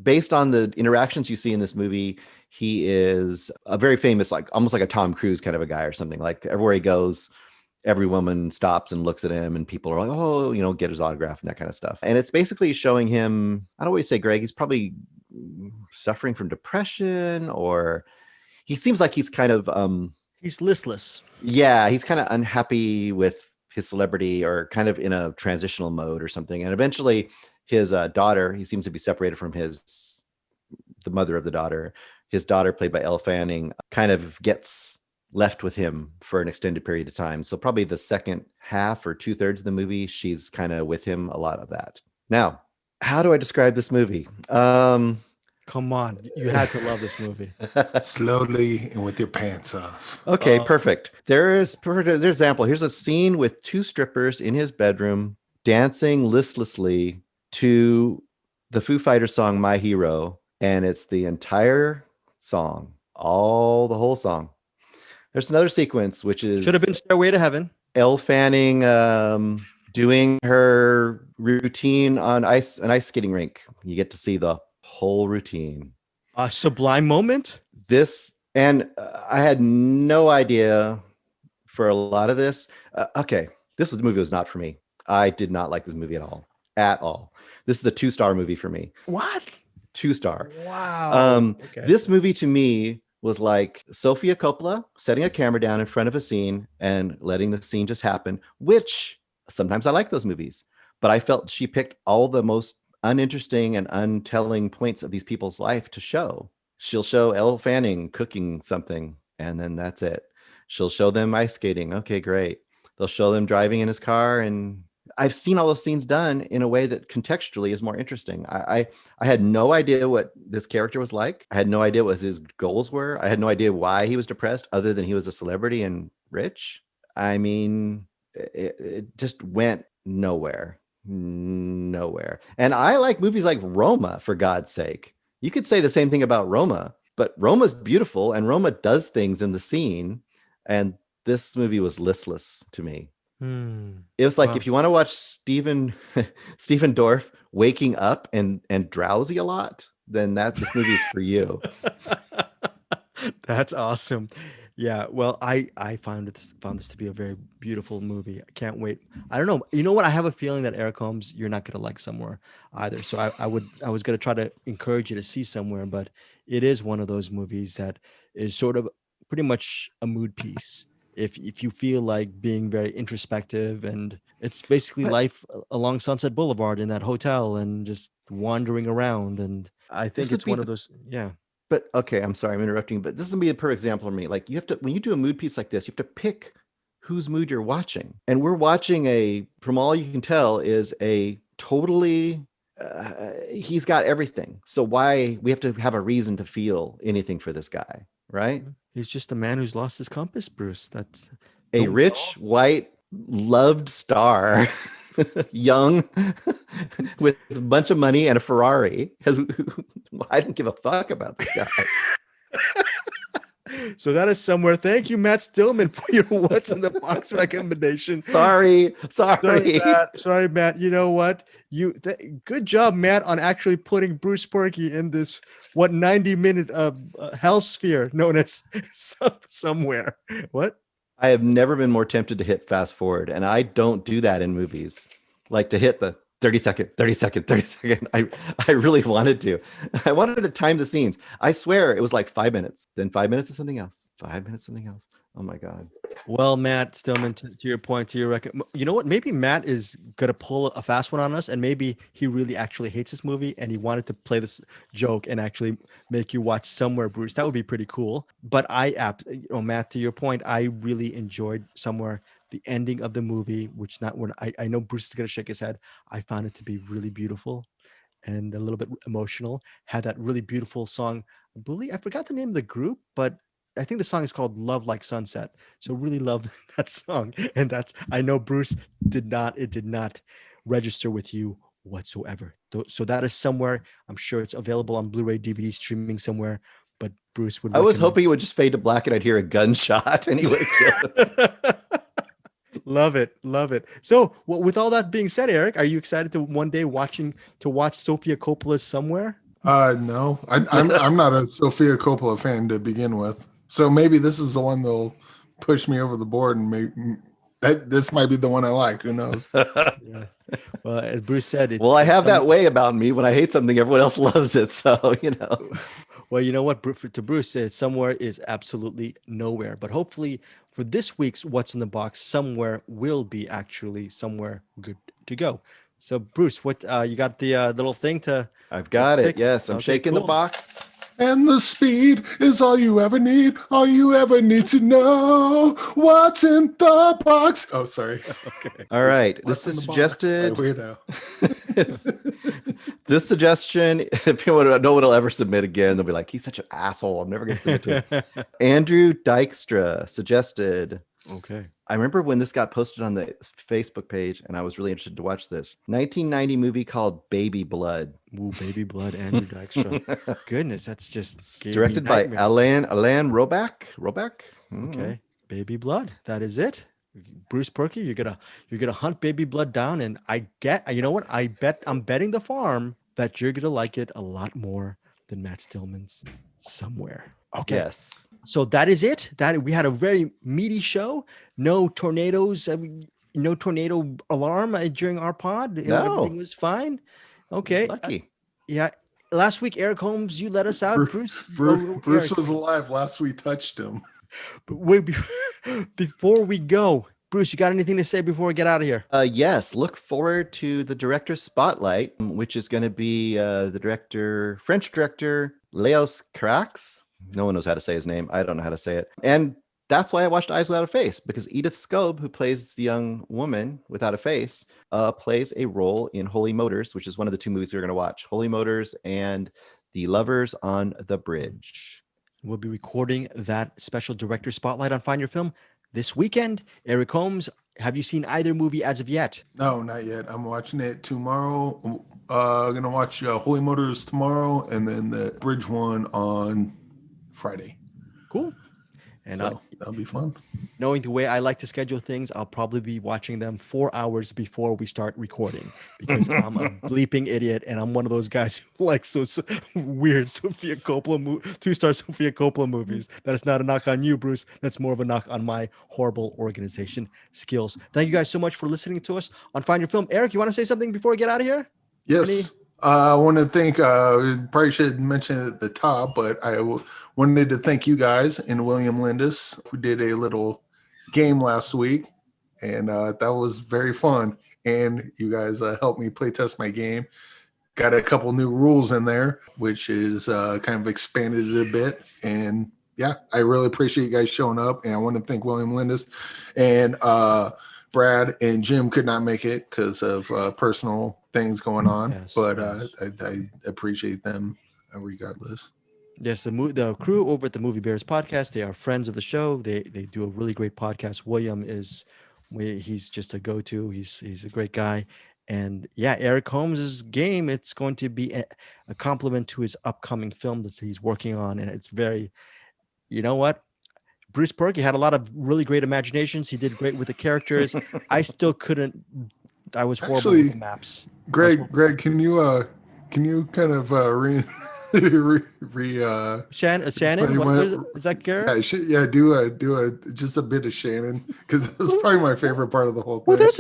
based on the interactions you see in this movie. He is a very famous, almost like a Tom Cruise kind of a guy or something. Like everywhere he goes, every woman stops and looks at him, and people are like, oh, get his autograph and that kind of stuff. And it's basically showing him, I don't always say, Greg, he's probably suffering from depression, or he seems like he's kind of he's listless. Yeah, he's kind of unhappy with his celebrity, or kind of in a transitional mode or something. And eventually his daughter, he seems to be separated from the mother of the daughter. His daughter, played by Elle Fanning, kind of gets left with him for an extended period of time. So probably the second half or 2/3 of the movie, she's kind of with him, a lot of that. Now, how do I describe this movie? Come on, you had to love this movie. Slowly and with your pants off. Okay, perfect. There's example. Here's a scene with 2 strippers in his bedroom dancing listlessly to the Foo Fighters song My Hero, and it's the entire song, the whole song. There's another sequence which is Should have been Stairway to Heaven. Elle Fanning doing her routine on an ice skating rink. You get to see the whole routine. A sublime moment. This, and I had no idea for a lot of this. Okay, the movie was not for me. I did not like this movie at all. At all. This is a 2-star movie for me. What? 2-star. Wow. Okay. This movie to me was like Sofia Coppola setting a camera down in front of a scene and letting the scene just happen, which sometimes I like those movies, but I felt she picked all the most uninteresting and untelling points of these people's life to show. She'll show Elle Fanning cooking something, and then that's it. She'll show them ice skating. Okay, great. They'll show them driving in his car, and I've seen all those scenes done in a way that contextually is more interesting. I had no idea what this character was like. I had no idea what his goals were. I had no idea why he was depressed other than he was a celebrity and rich. I mean, it just went nowhere. And I like movies like Roma, for God's sake. You could say the same thing about Roma, but Roma's beautiful and Roma does things in the scene. And this movie was listless to me. It was like, if you want to watch Stephen Dorff waking up and drowsy a lot, then this movie is for you. That's awesome. Yeah, well, I found this to be a very beautiful movie. I can't wait. I don't know. You know what? I have a feeling that Eric Holmes, you're not gonna like Somewhere either. So I was gonna try to encourage you to see Somewhere, but it is one of those movies that is sort of pretty much a mood piece. If you feel like being very introspective, and it's basically life along Sunset Boulevard in that hotel and just wandering around. And I think it's one of those, yeah. But okay, I'm sorry, I'm interrupting, but this is gonna be a perfect example for me. Like, you have to, when you do a mood piece like this, you have to pick whose mood you're watching. And we're watching from all you can tell, is a totally, he's got everything. So why we have to have a reason to feel anything for this guy, right? He's just a man who's lost his compass, Bruce. That's a rich, white, loved star. Young, with a bunch of money and a Ferrari. I don't give a fuck about this guy. So that is Somewhere. Thank you, Matt Stillman, for your What's in the Box recommendation. Sorry, Matt. You know what? Good job, Matt, on actually putting Bruce Perky in this 90-minute hell sphere known as Somewhere. What? I have never been more tempted to hit fast forward, and I don't do that in movies. Like to hit the 30 second. I really wanted to. I wanted to time the scenes. I swear it was like 5 minutes, then 5 minutes of something else, 5 minutes something else. Oh my God. Well, Matt Stillman, to your point, to your record, you know what? Maybe Matt is gonna pull a fast one on us, and maybe he really actually hates this movie, and he wanted to play this joke and actually make you watch Somewhere, Bruce. That would be pretty cool. But Matt, to your point, I really enjoyed Somewhere. The ending of the movie, which not when I know Bruce is gonna shake his head. I found it to be really beautiful and a little bit emotional. Had that really beautiful song. I forgot the name of the group, but I think the song is called Love Like Sunset. So really loved that song. And I know Bruce did not register with you whatsoever. So that is Somewhere. I'm sure it's available on Blu-ray, DVD, streaming somewhere. But Bruce would. I was hoping it would just fade to black and I'd hear a gunshot anyway. Love it. So, with all that being said, Eric, are you excited to one day watch Sofia Coppola's Somewhere? No, I'm not a Sofia Coppola fan to begin with. So maybe this is the one that'll push me over the board, and this might be the one I like. Who knows? Yeah. Well, as Bruce said, I have that way about me. When I hate something, everyone else loves it. So, you know. Well, you know what? To Bruce said, Somewhere is absolutely nowhere. But hopefully, for this week's What's in the Box, Somewhere will be actually somewhere good to go. So, Bruce, what you got the little thing to? I've got it. pick? Yes, I'm shaking the box. And the speed is all you ever need. All you ever need to know what's in the box. Oh, sorry. Okay. All right. What's This is in the box? suggested. Weirdo. This suggestion, if no one will ever submit again, they'll be like, he's such an asshole. I'm never going to submit to him. Andrew Dykstra suggested. Okay. I remember when this got posted on the Facebook page, and I was really interested to watch this 1990 movie called Baby Blood. Ooh, Baby Blood, Andrew Dykstra. Goodness, that's just directed by Alain Roback. Okay. Baby Blood. That is it. Bruce Perky, you're gonna hunt Baby Blood down, and you know what? I'm betting the farm that you're gonna like it a lot more than Matt Stillman's Somewhere. Okay. Yes. So that is it. That we had a very meaty show. No tornadoes. No tornado alarm during our pod. No. Everything was fine. Okay. Lucky. Yeah. Last week, Eric Holmes, you let us out. Bruce Bruce was alive last we touched him. But wait, before we go, Bruce, you got anything to say before we get out of here? Yes. Look forward to the director's spotlight, which is going to be the French director, Léos Carax. No one knows how to say his name. I don't know how to say it. And that's why I watched Eyes Without a Face, because Edith Scobe, who plays the young woman without a face, plays a role in Holy Motors, which is one of the two movies we're going to watch. Holy Motors and The Lovers on the Bridge. We'll be recording that special director spotlight on Find Your Film this weekend. Eric Holmes, have you seen either movie as of yet? No, not yet. I'm watching it tomorrow. I'm going to watch Holy Motors tomorrow, and then the Bridge one on Friday. Cool. And so, that'll be fun. Knowing the way I like to schedule things, I'll probably be watching them 4 hours before we start recording, because I'm a bleeping idiot, and I'm one of those guys who likes those weird Sofia Coppola 2-star Sofia Coppola movies. That is not a knock on you, Bruce. That's more of a knock on my horrible organization skills. Thank you guys so much for listening to us on Find Your Film. Eric, you want to say something before we get out of here? Yes. I want to thank, probably should mention it at the top, but I wanted to thank you guys and William Lindis, who did a little game last week, and that was very fun. And you guys helped me play test my game. Got a couple new rules in there, which is kind of expanded it a bit. And yeah, I really appreciate you guys showing up. And I want to thank William Lindis, and Brad and Jim could not make it because of personal things going on, but I appreciate them regardless. Yes, the crew over at the Movie Bears podcast, they are friends of the show. They do a really great podcast. William he's just a go-to. He's a great guy. And yeah, Eric Holmes's game, it's going to be a compliment to his upcoming film that he's working on. And it's very, you know what? Bruce Perky had a lot of really great imaginations. He did great with the characters. I still couldn't. I was horrible with the maps. Greg, can you kind of Shannon? What is it? Is that character? Yeah, do just a bit of Shannon, because that's probably my favorite part of the whole thing. Well, there's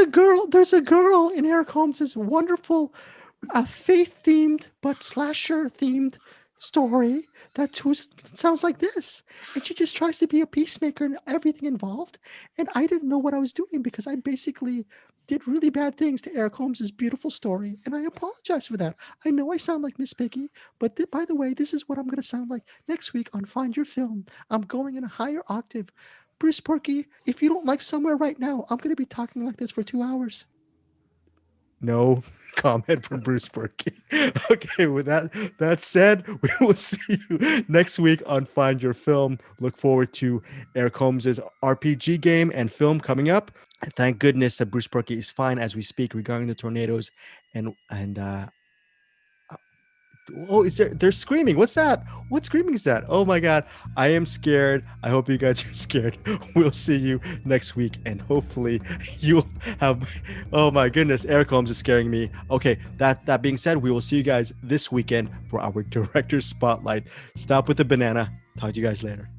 a girl in Eric Holmes's wonderful, faith-themed but slasher-themed story that sounds like this, and she just tries to be a peacemaker and everything involved, and I didn't know what I was doing because I basically did really bad things to Eric Holmes's beautiful story, and I apologize for that. I know I sound like Miss Piggy, but by the way, this is what I'm going to sound like next week on Find Your Film. I'm going in a higher octave. Bruce Perky, if you don't like Somewhere right now, I'm going to be talking like this for 2 hours. No comment from Bruce Perky. Okay, with that said, we will see you next week on Find Your Film. Look forward to Eric Holmes's RPG game and film coming up. And thank goodness that Bruce Perky is fine as we speak regarding the tornadoes. They're screaming. What's that? What screaming is that? Oh my God. I am scared. I hope you guys are scared. We'll see you next week. And hopefully you'll have, oh my goodness, Eric Holmes is scaring me. Okay. That being said, we will see you guys this weekend for our director's spotlight. Stop with the banana. Talk to you guys later.